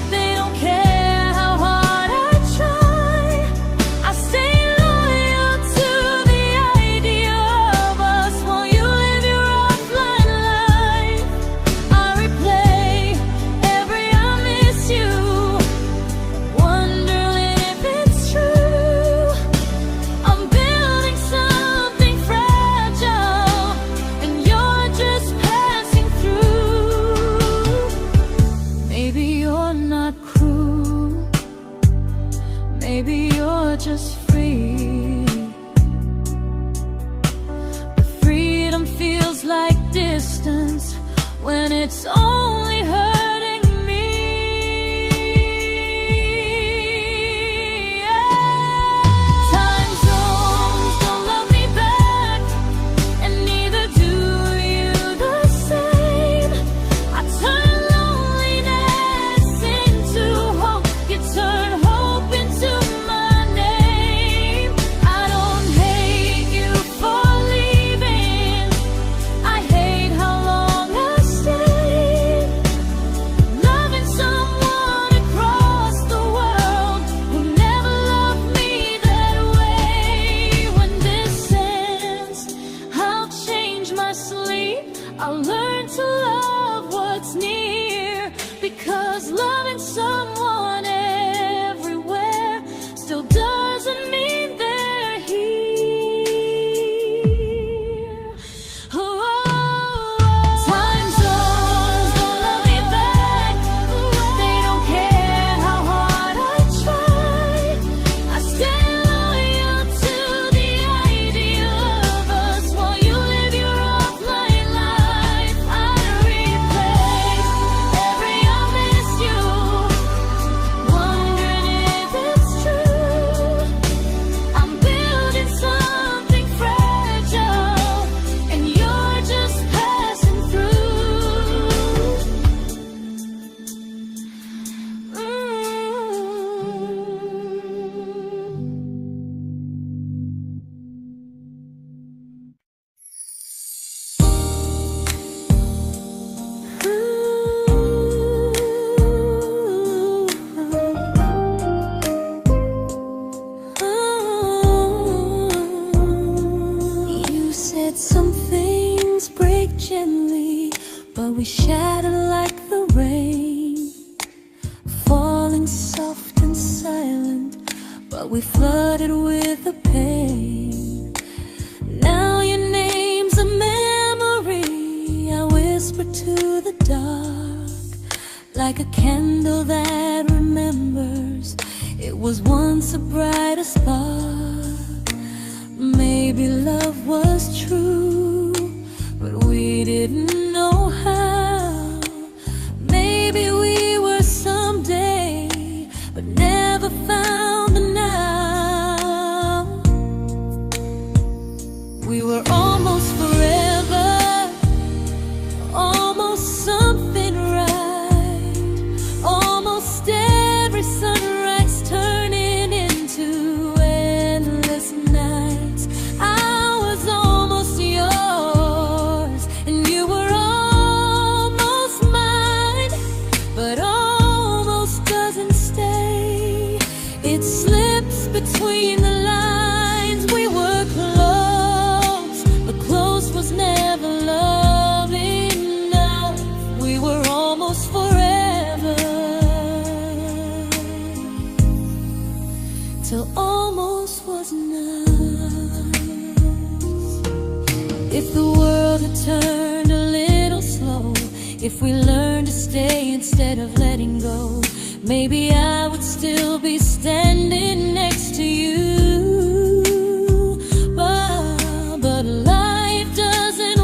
They don't care how hard I try. I stay loyal to the idea of us while you live your offline life. I replay every I miss you, wondering if it's true. I'm building something fragile, and you're just passing through. Maybe you're not cruel, maybe you're just free. But freedom feels like distance when it's only hurting me. Time zones don't love me back, and neither do you the same. I turn loneliness into hope, you turn hope into my name. I don't hate you for leaving, I hate how long I stayed. Loving someone across the world who never loved me that way. When this ends, I'll change my sleep, I'll learn to love what's near, because loving someone everywhere still doesn't mean they're here. Time zones don't love me back. They don't care how hard I try. I stay loyal to the idea of us while you live your offline life. I replay every I miss you, wondering if it's true. I'm building something fragile, and you're just passing through. You said some things break gently, but we shatter like the rain, falling soft and silent, but we flooded with the pain. Now your name's a memory I whisper to the dark, like a candle that remembers it was once a brighter spark. Maybe love was true, but we didn't know how. Maybe we were someday, but never found the now. We were almost forever, almost something right, almost every sunrise turning into endless nights. I was almost yours, and you were almost mine, but almost doesn't stay. It slips between the lines. We were close, but close was never love enough. We were almost forever, till almost was enough. If the world had turned a little slow, if we learned to stay instead of letting go, maybe I would still be standing next to you. But life doesn't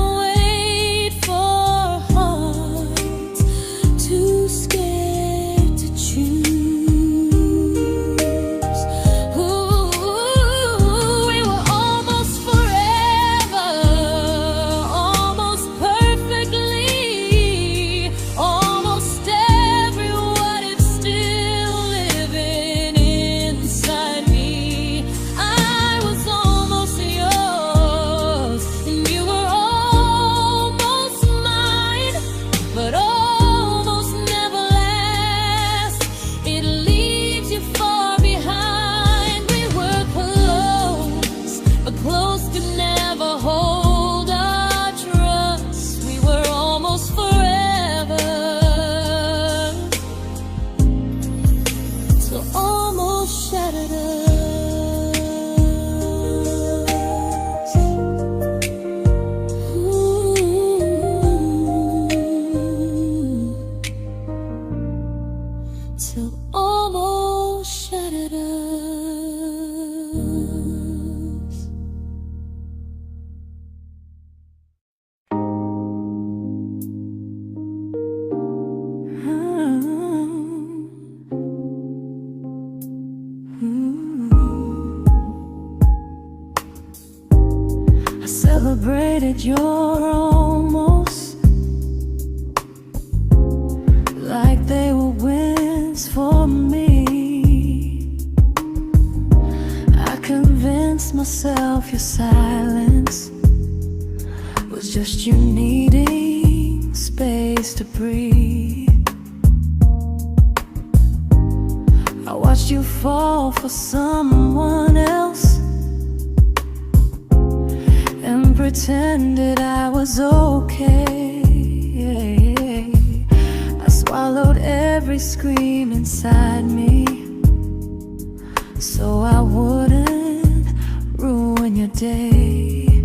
I celebrated your almost like they were wins for me. I convinced myself your silence was just you needing space to breathe. I watched you fall for someone else and pretended I was okay. I swallowed every scream inside me so I wouldn't ruin your day.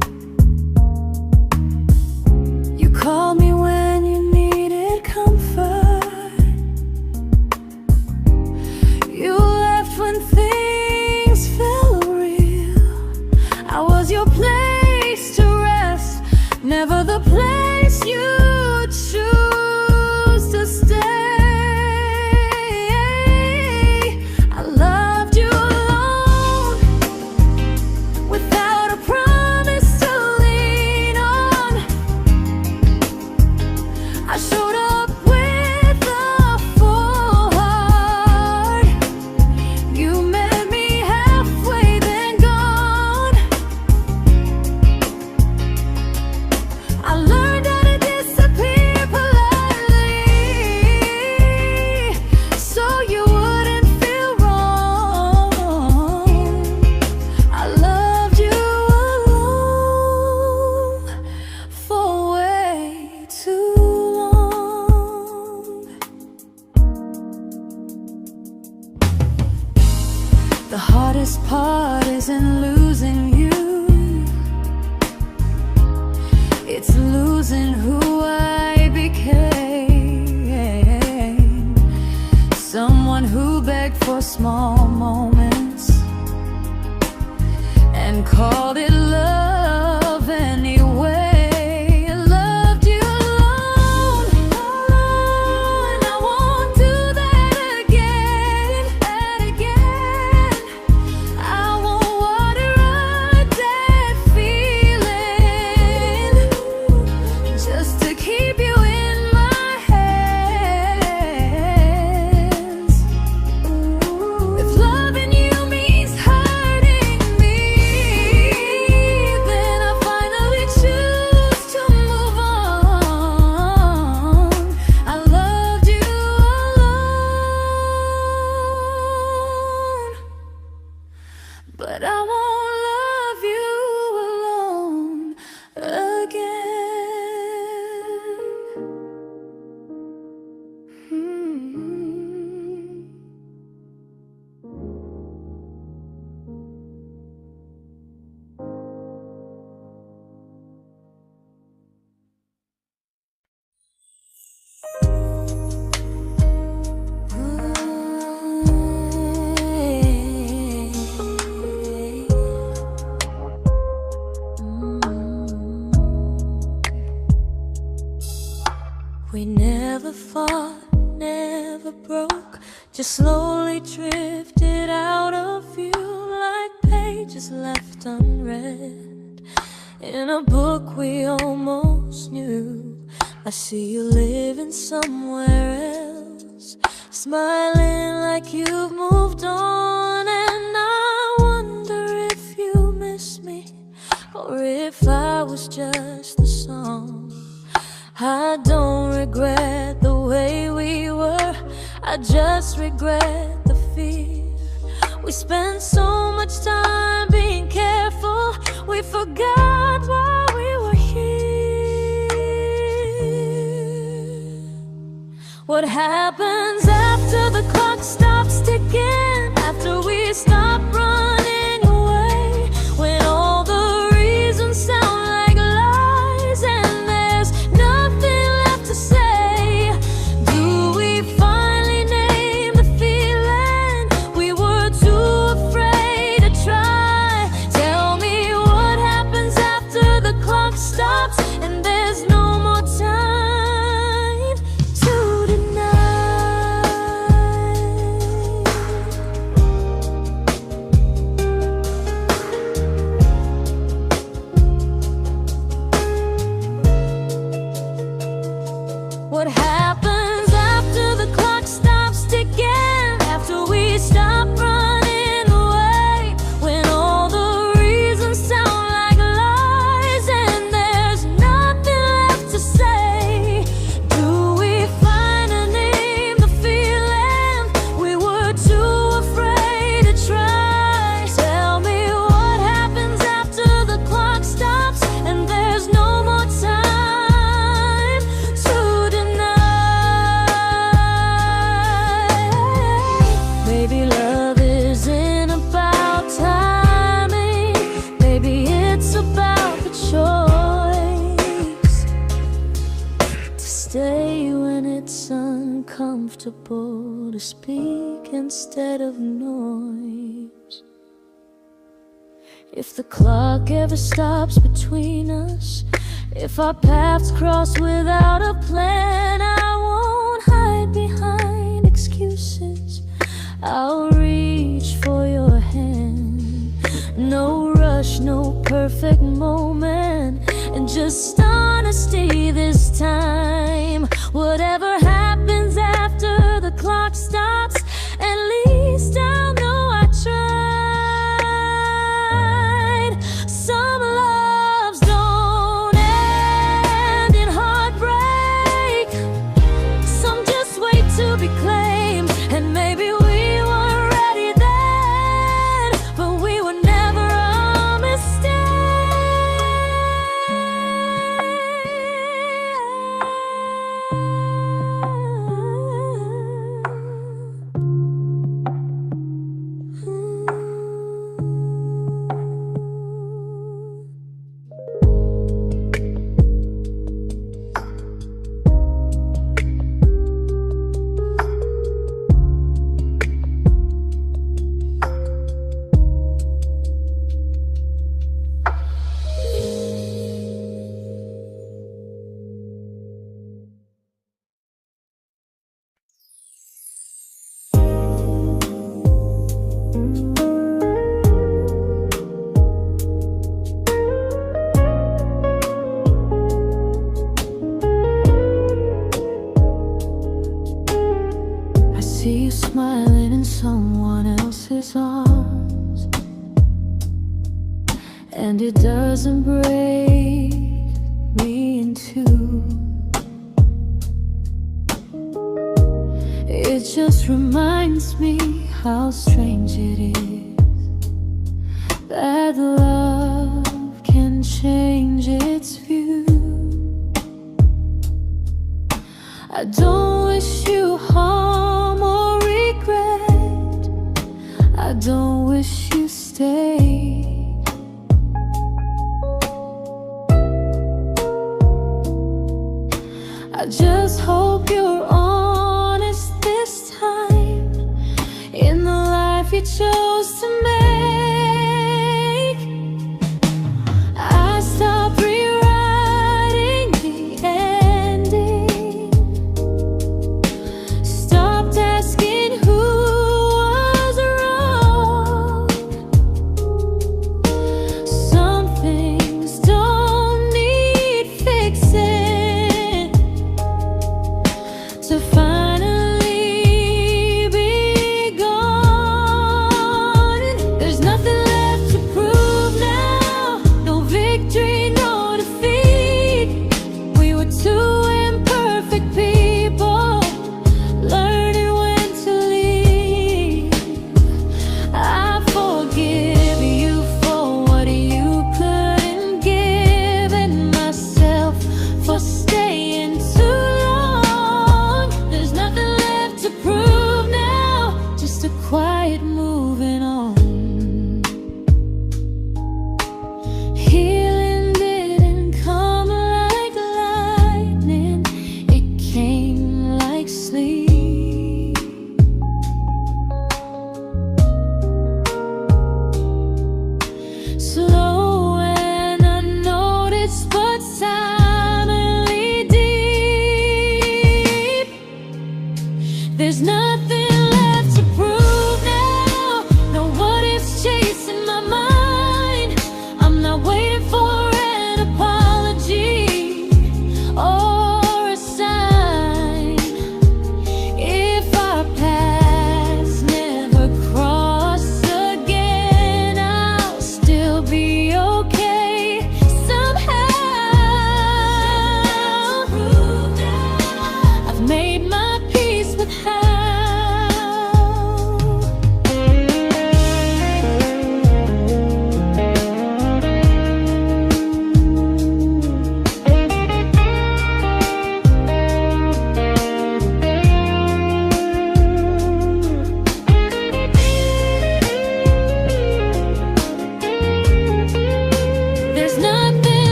You called me when you needed comfort. You left when things felt real. I was your place to rest, never the place you choose to stay. I loved you alone, without a promise to lean on. I showed up with a full heart. You met me halfway, then gone. I learned how to disappear politely, so you wouldn't feel wrong. I loved you alone for way too long. The hardest part isn't losing you, it's losing who I became. Someone who begged for small moments and called it love anyway. I loved you alone, and I won't do that again, I won't water a dead feeling just to keep you in my hands. If loving you means hurting me, then I finally choose to move on. I loved you alone, but I won't love you alone again. We never fought, never broke, just slowly drifted out of view like pages left unread in a book we almost knew. I see you living somewhere else, smiling like you've moved on, and I wonder if you miss me or if I was just a song. I don't regret the way we were, I just regret the fear. We spent so much time being careful, we forgot why we were here. What happens after the clock stops ticking, after we stop running away, when all the reasons sound like lies and there's nothing left to say? Do we finally name the feeling we were too afraid to try? comfortable to speak instead of noise. If the clock ever stops between us, if our paths cross without a plan, I won't hide behind excuses. I'll reach for your hand. No rush, no perfect moment, and just honesty this time. Whatever happens after the clock stops, at least I'll know I tried. Some loves don't end in heartbreak, some just wait to be claimed. And maybe we weren't ready then, but we were never a mistake. I see you smiling in someone else's arms, and it doesn't break me in two. It just reminds me how strange it is that love can change its view. I don't wish you harm or regret, I don't wish you stay. I just hope you're honest this time in the life you chose to make. I stopped rewriting the ending, stopped asking who was wrong.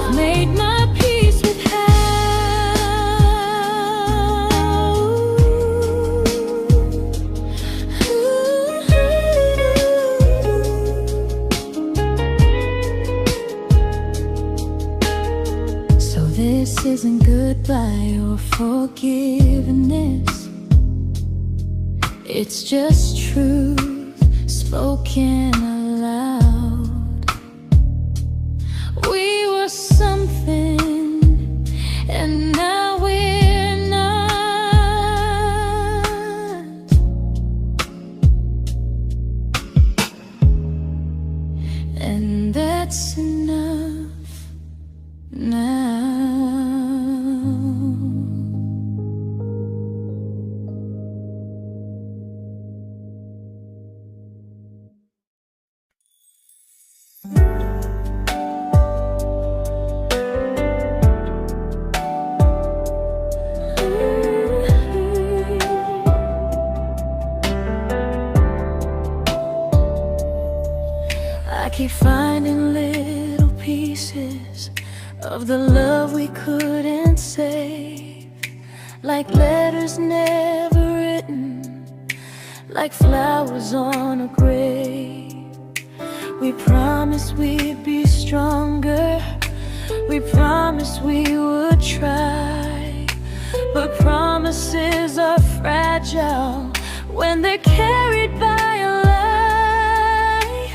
I've made my peace with how. So this isn't goodbye or forgiveness. It's just truth spoken aloud. We were something, and now we're not. And that's enough now. I keep finding little pieces of the love we couldn't save, like letters never written, like flowers on a grave. We promised we'd be stronger, we promised we would try, but promises are fragile when they're carried by a lie.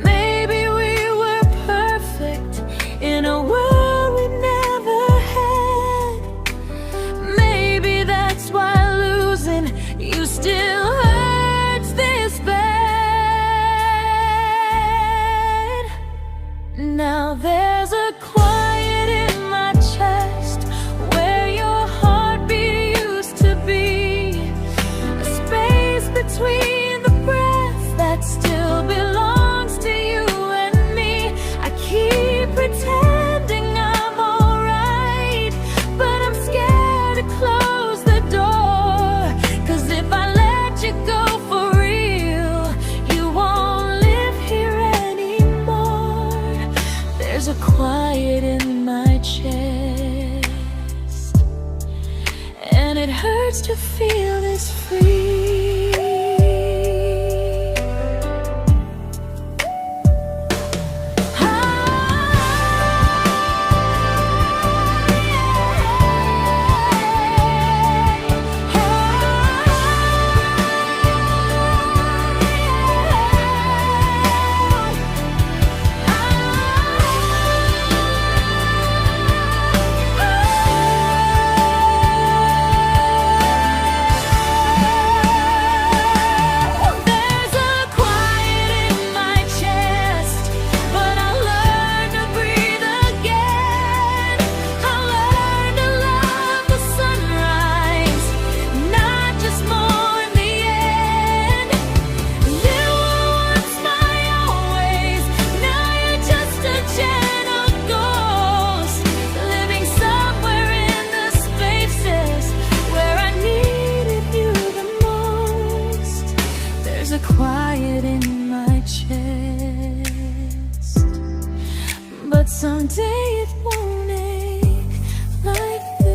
Maybe we were perfect in a world we never had. Maybe that's why losing you still hurts this bad. Now there's a quiet in my chest where your heartbeat used to be, a space between the breaths that still belongs to you and me. I keep pretending I'm alright, but I'm scared to close the door, 'cause if I let you go for real, you won't live here anymore. There's a quiet in my chest, and it hurts to feel this free. Quiet in my chest, but someday it won't ache like this.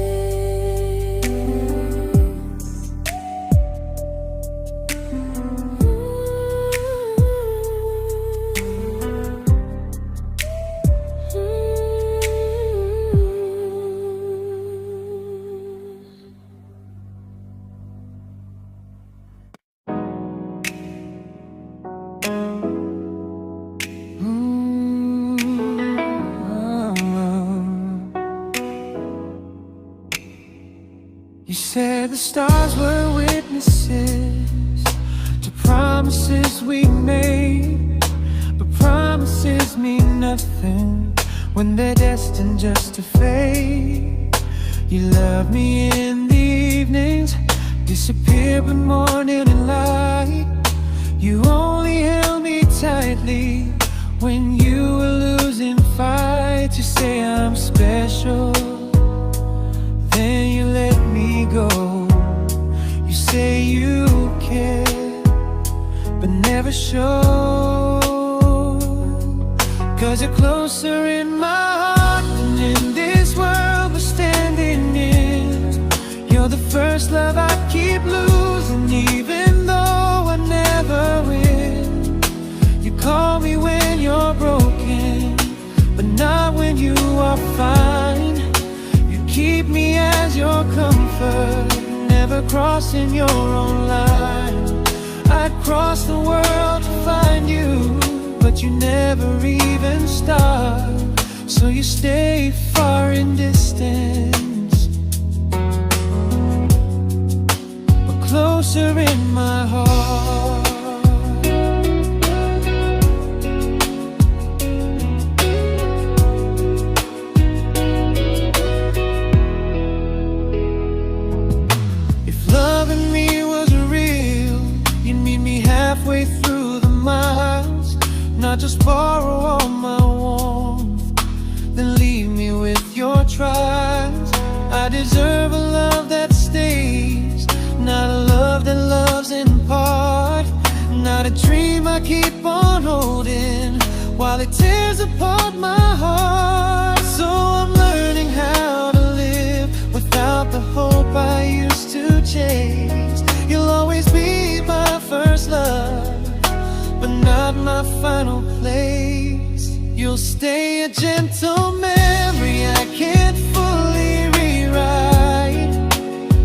You said the stars were witnesses to promises we made, but promises mean nothing when they're destined just to fade. You love me in the evenings, disappear when morning and light. You only held me tightly when you were losing fights. You say I'm special, then you let me go. You say you care, but never show, 'cause you're closer in my heart than prefer never crossing your own line. I'd cross the world to find you, but you never even start. So you stay far in distance, but closer in my heart. Halfway through the miles, not just borrow all my warmth, then leave me with your trials. I deserve a love that stays, not a love that loves in part, not a dream I keep on holding while it tears apart my heart. So I'm learning how to live without the hope I used to chase. You'll always be my first love, but not my final place. You'll stay a gentle memory I can't fully rewrite,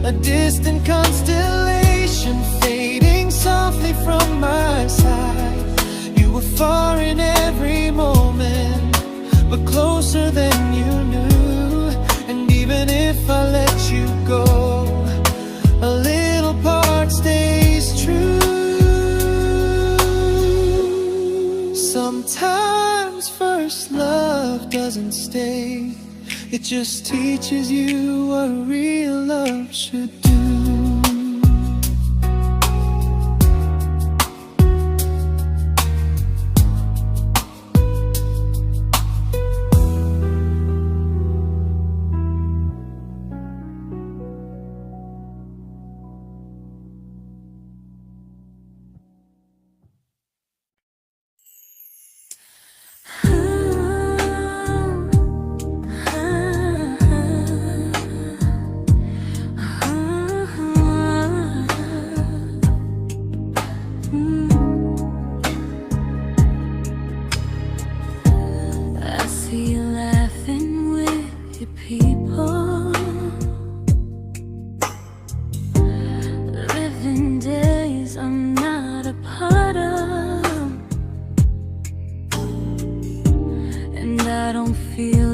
a distant constellation fading softly from my side. You were far in every moment, but closer than you knew. And even if I let you go, a little part stays true. Sometimes first love doesn't stay, it just teaches you what real love should do.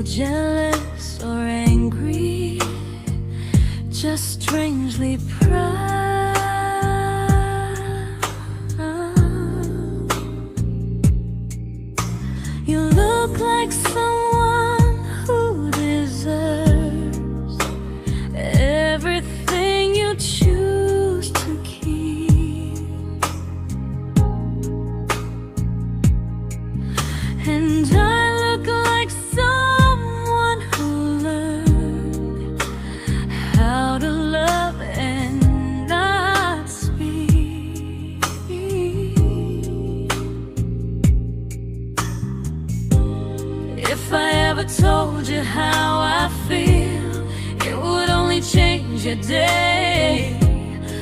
Jealous or angry, just strangely proud. You look like someone who deserves everything you choose to keep. And I look like someone who learned how to love and not speak. If I ever told you how I feel, it would only change your day.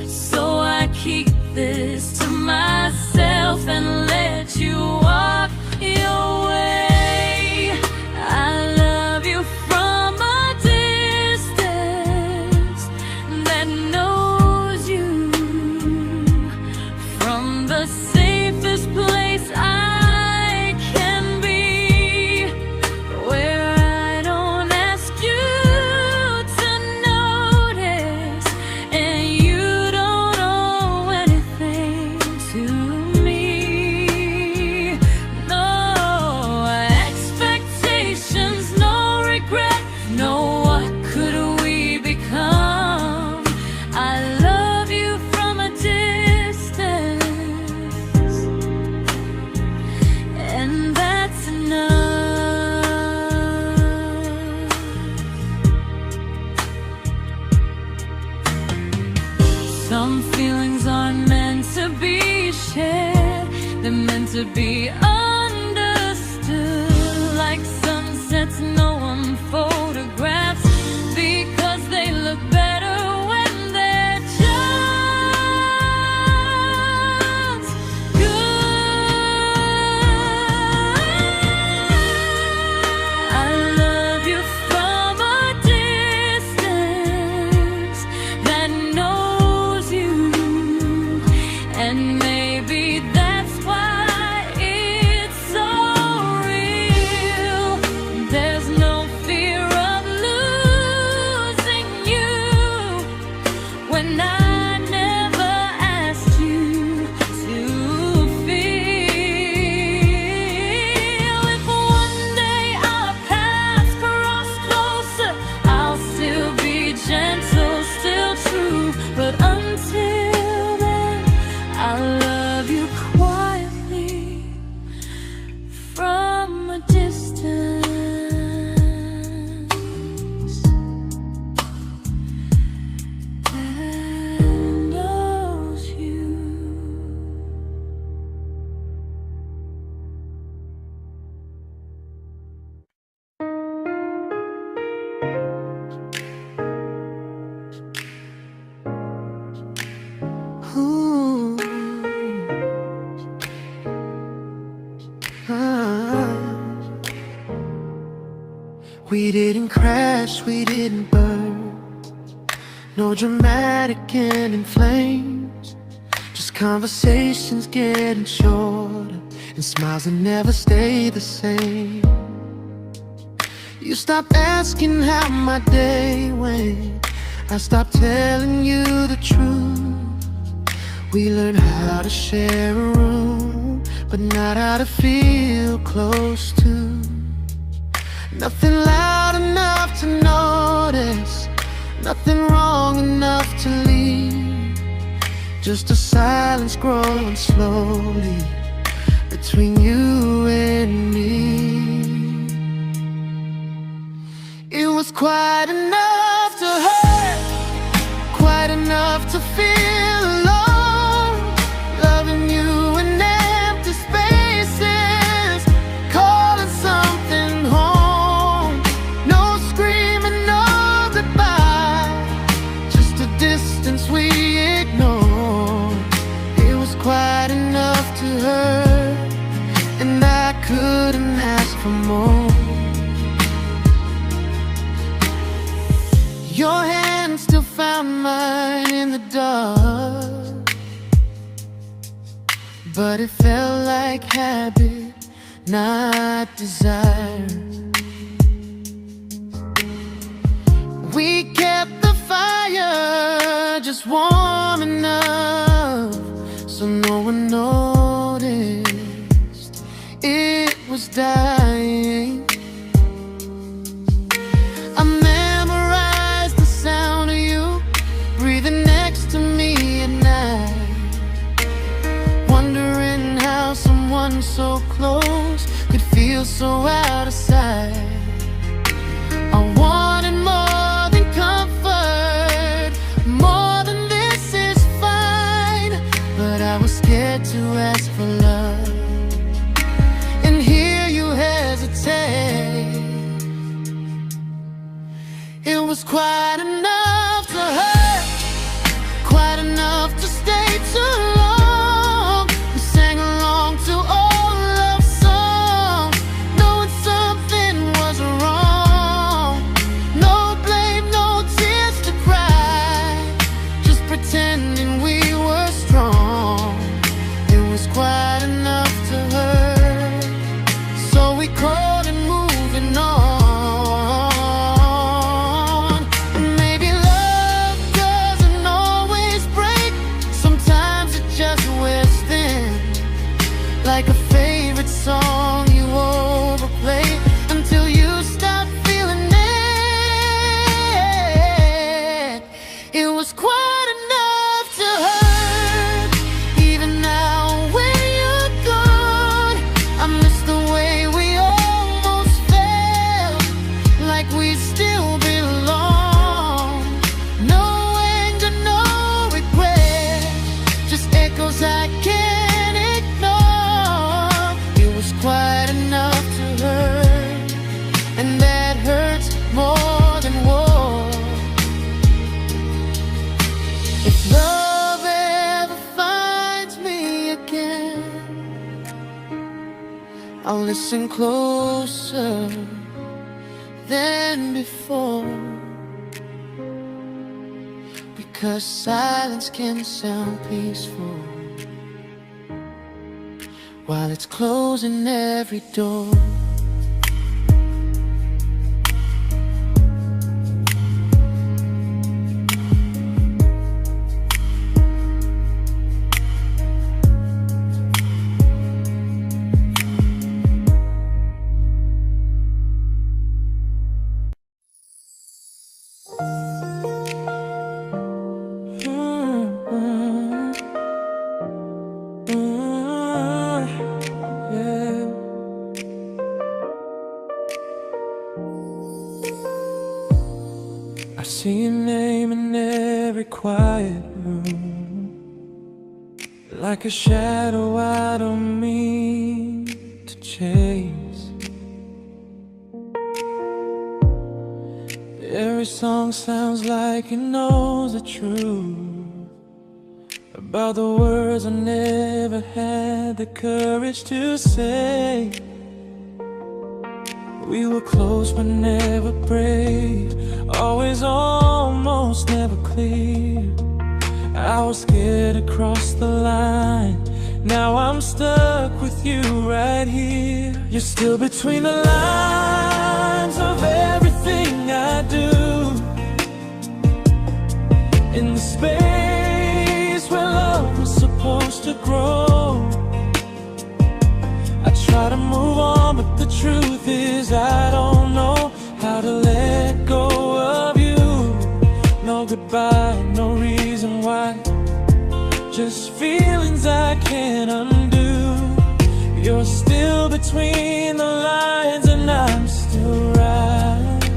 So I keep this to myself and let you walk your way. I love you from a distance that knows you, from the safest place I can be, where I don't ask you to notice and you don't owe anything to me. No expectations, no regret, no what could we become. I love you from a distance, and that's enough. Some feelings aren't meant to be shared, they're meant to be understood. Like sunsets no one photographs, because they look better when they're just good. I love you from a distance didn't crash, we didn't burn. No dramatic end in flames, just conversations getting shorter, and smiles that never stay the same. You stopped asking how my day went, I stopped telling you the truth. We learned how to share a room, but not how to feel close to. Nothing loud enough to notice, nothing wrong enough to leave. Just a silence growing slowly between you and me. It was quite enough to hurt, quite enough to feel alone. Loving you in empty spaces, calling something home. No screaming, no goodbye, just a distance we ignored. It was quite enough to hurt, and I couldn't ask for more. Your hand still found mine in the dark, but it felt like habit, not desire. We kept the fire just warm enough so no one noticed it was dying. Breathing next to me at night, wondering how someone so close could feel so out of sight. I wanted more than comfort, more than this is fine, but I was scared to ask for love, and here you hesitate. It was quite enough to hurt, quite enough to stay too long. We sang along to old love songs, knowing something was wrong. No blame, no tears to cry, just pretending we were strong. It was quite enough to hurt, so we called it moving on. Like a favorite song you overplay until you stop feeling it. It was quite enough to hurt. Even now when you're gone, I miss the way we almost felt, like we still belong. No anger, no regret, just echoes I can't. Quite enough to hurt, and that hurts more than war. If love ever finds me again, I'll listen closer than before, because silence can sound peaceful while it's closing every door. I see your name in every quiet room, like a shadow I don't mean to chase. Every song sounds like it knows the truth about the words I never had the courage to say. We were close but never brave, always almost, never clear. I was scared to cross the line, now I'm stuck with you right here. You're still between the lines of everything I do, in the space where love was supposed to grow. I try to move on, but the truth is I don't know how to let go of you. No goodbye, no reason why, just feelings I can't undo. You're still between the lines and I'm still right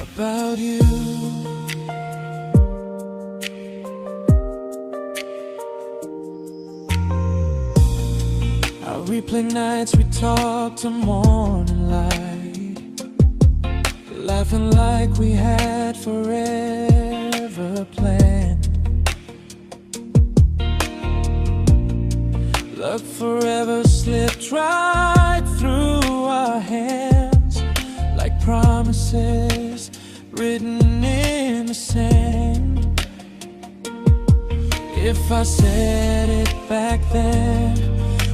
about you. I replay nights we talk to morning light, laughing like we had forever planned. Luck forever slipped right through our hands, like promises written in the sand. If I said it back then,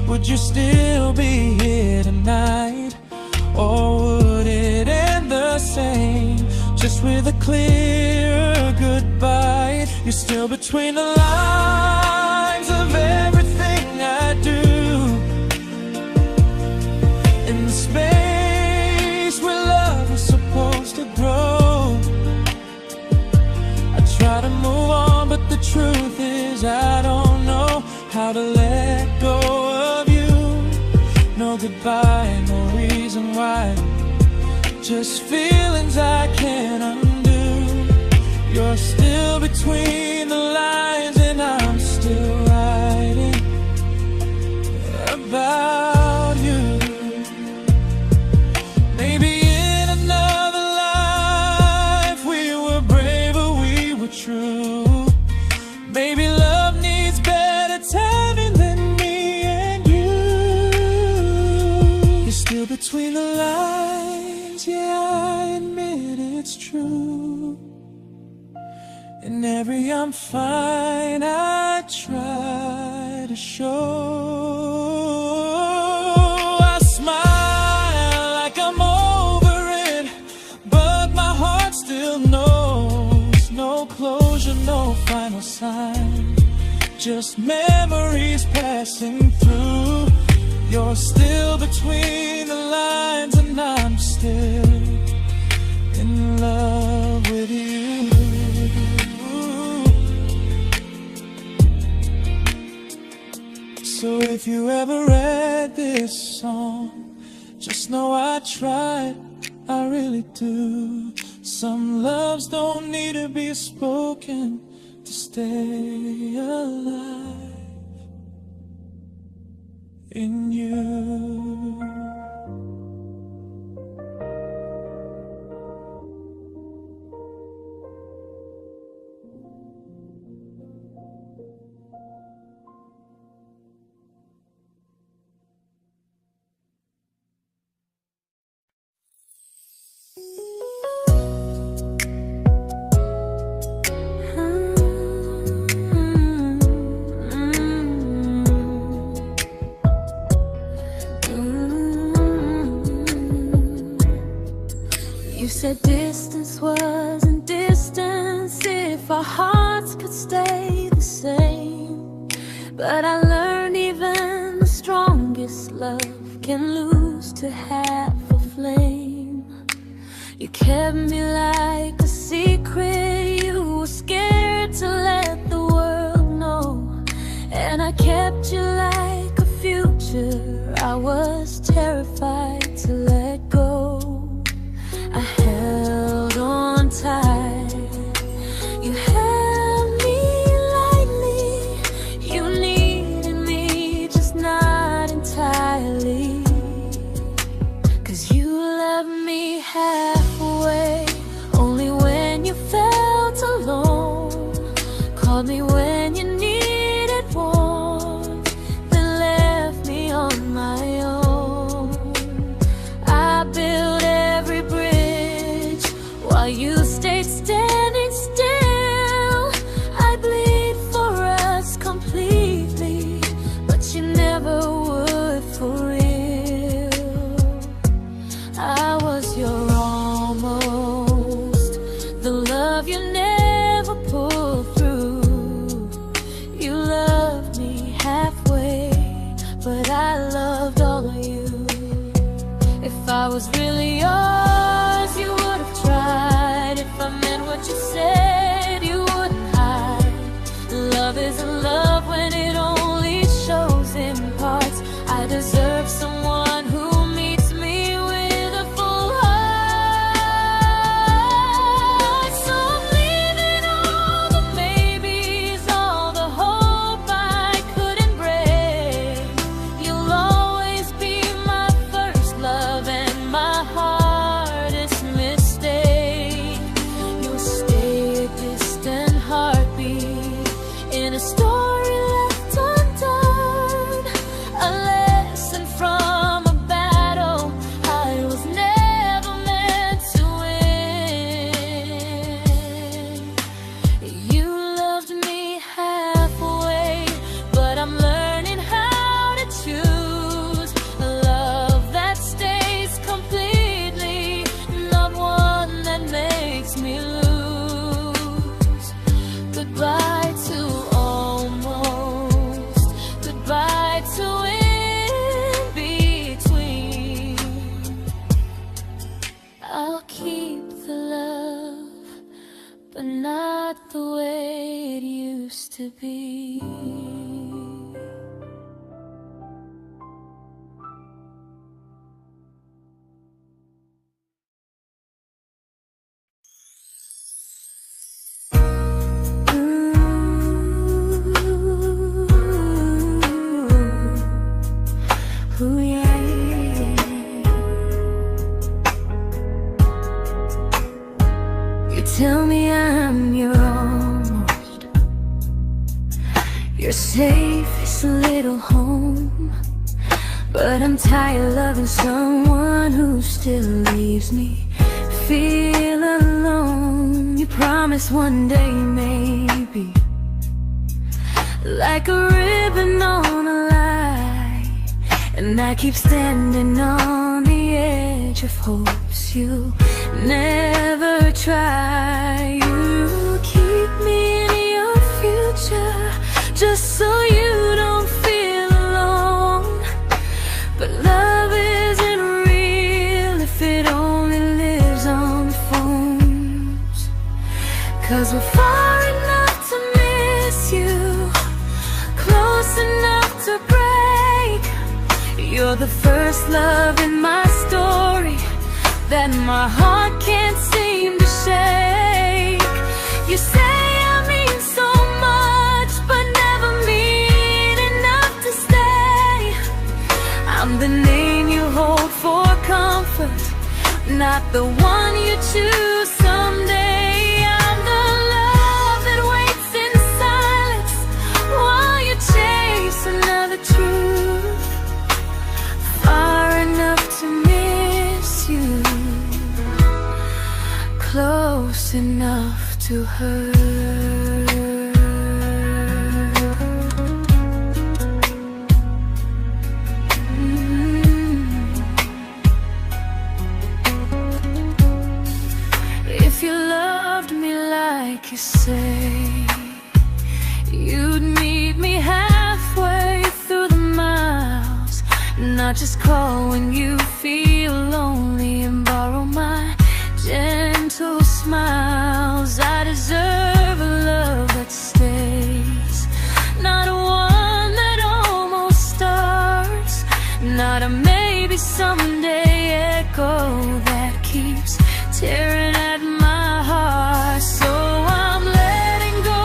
would you still be here tonight? Or would it end the same, just with a clear goodbye? You're still between the lines of everything I do, in the space where love was supposed to grow. I try to move on, but the truth is I don't know how to let go of you. No goodbye, no reason why, just feelings I can't undo. You're still between the lines and I'm still writing about you. Maybe in another life we were braver, we were true. Maybe love needs better timing than me and you. You're still between the lines, yeah, I admit it's true. In every I'm fine I try to show. I smile like I'm over it, but my heart still knows. No closure, no final sign, just memories passing through. You're still between the lines and I'm still in love with you. So if you ever read this song, just know I tried, I really do. Some loves don't need to be spoken to stay alive in you. You said distance wasn't distance if our hearts could stay the same. But I learned even the strongest love can lose to half a flame. You kept me like a secret, you were scared to let the world know. And I kept you like a future, I was terrified to let go. I held on tight, you held me lightly. You needed me, just not entirely. 'Cause you loved me halfway, only when you felt alone. Called me when you needed warmth, then left me on my own. I me lose. Goodbye to almost, goodbye to in between. I'll keep the love, but not the way it used to be. Ooh, yeah, yeah. You tell me I'm your almost, your safest little home, but I'm tired loving someone who still leaves me feel alone. You promise one day maybe, like a ribbon on a line, and I keep standing on the edge of hopes you'll never try. You keep me in your future just so you don't feel alone. But love isn't real if it only lives on the phones. 'Cause we're far enough to miss you, close enough to break. You're the first love in my story that my heart can't seem to shake. You say I mean so much, but never mean enough to stay. I'm the name you hold for comfort, not the one you choose someday. I'm the love that waits in silence while you chase another truth. Far enough to miss you, close enough to hurt. If you loved me like you say, you'd meet me halfway through the miles, not just call when you feel lonely and borrow my gentle smiles. I deserve a love that stays, not a one that almost starts, not a maybe someday echo that keeps tearing at my heart. So I'm letting go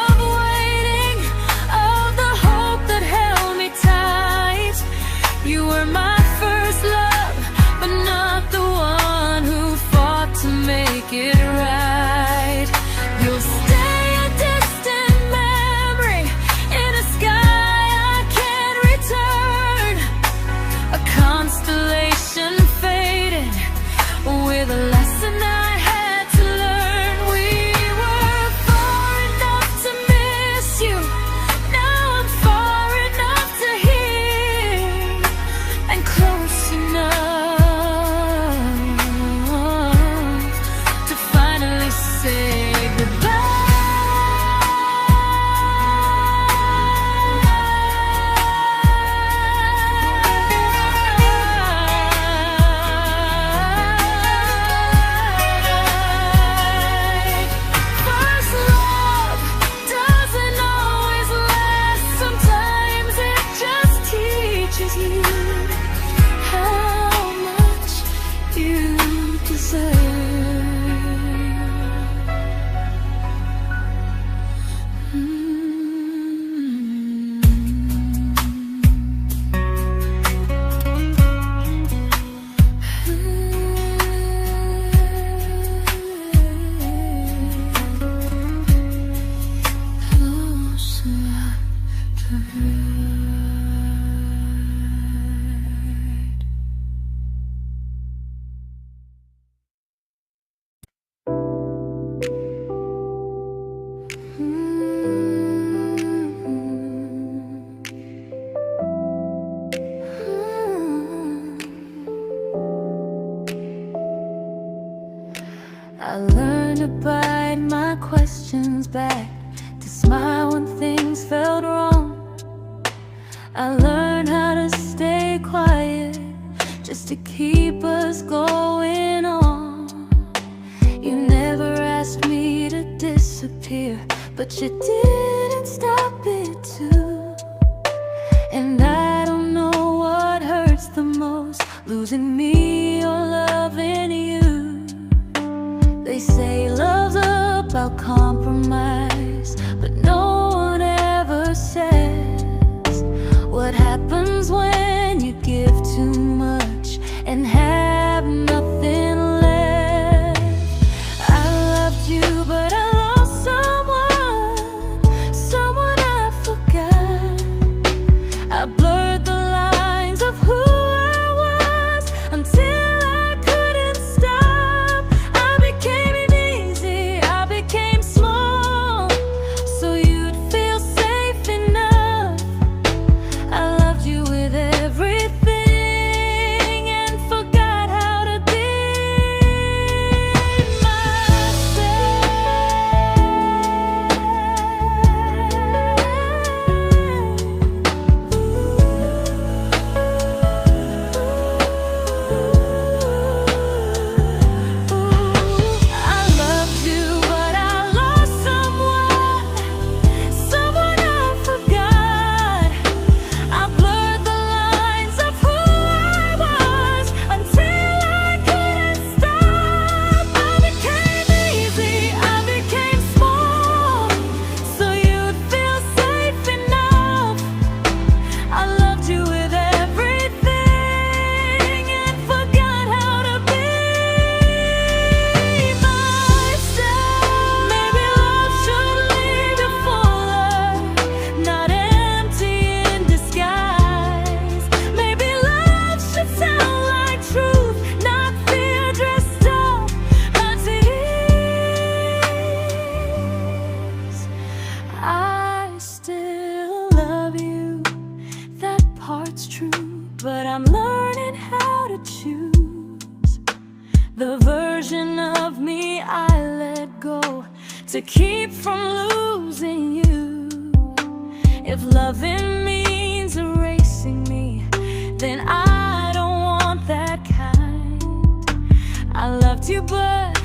of waiting, of the hope that held me tight. You were my first love, but not the one who fought to make it right. You'll stay a distant memory in a sky I can't return, a constellation faded with a lesson I had to learn. We were far enough to miss you, now I'm far enough to hear, and close enough to finally I learned to bite my questions back, to smile when things felt wrong. I learned how to stay quiet, just to keep us going on. You never asked me to disappear, but you didn't stop it too. And I don't know what hurts the most, losing me or loving you. They say love's about compromise, but no one ever says what happens when you give too much and have nothing left. I loved you, but I lost someone I forgot. I blurred the lines of who I was until I couldn't stop. I became easy, I became small, so you'd feel safe enough. I loved you with everything and forgot how to be but I'm learning how to choose the version of me I let go to keep from losing you. If loving means erasing me, then I don't want that kind. I loved you, but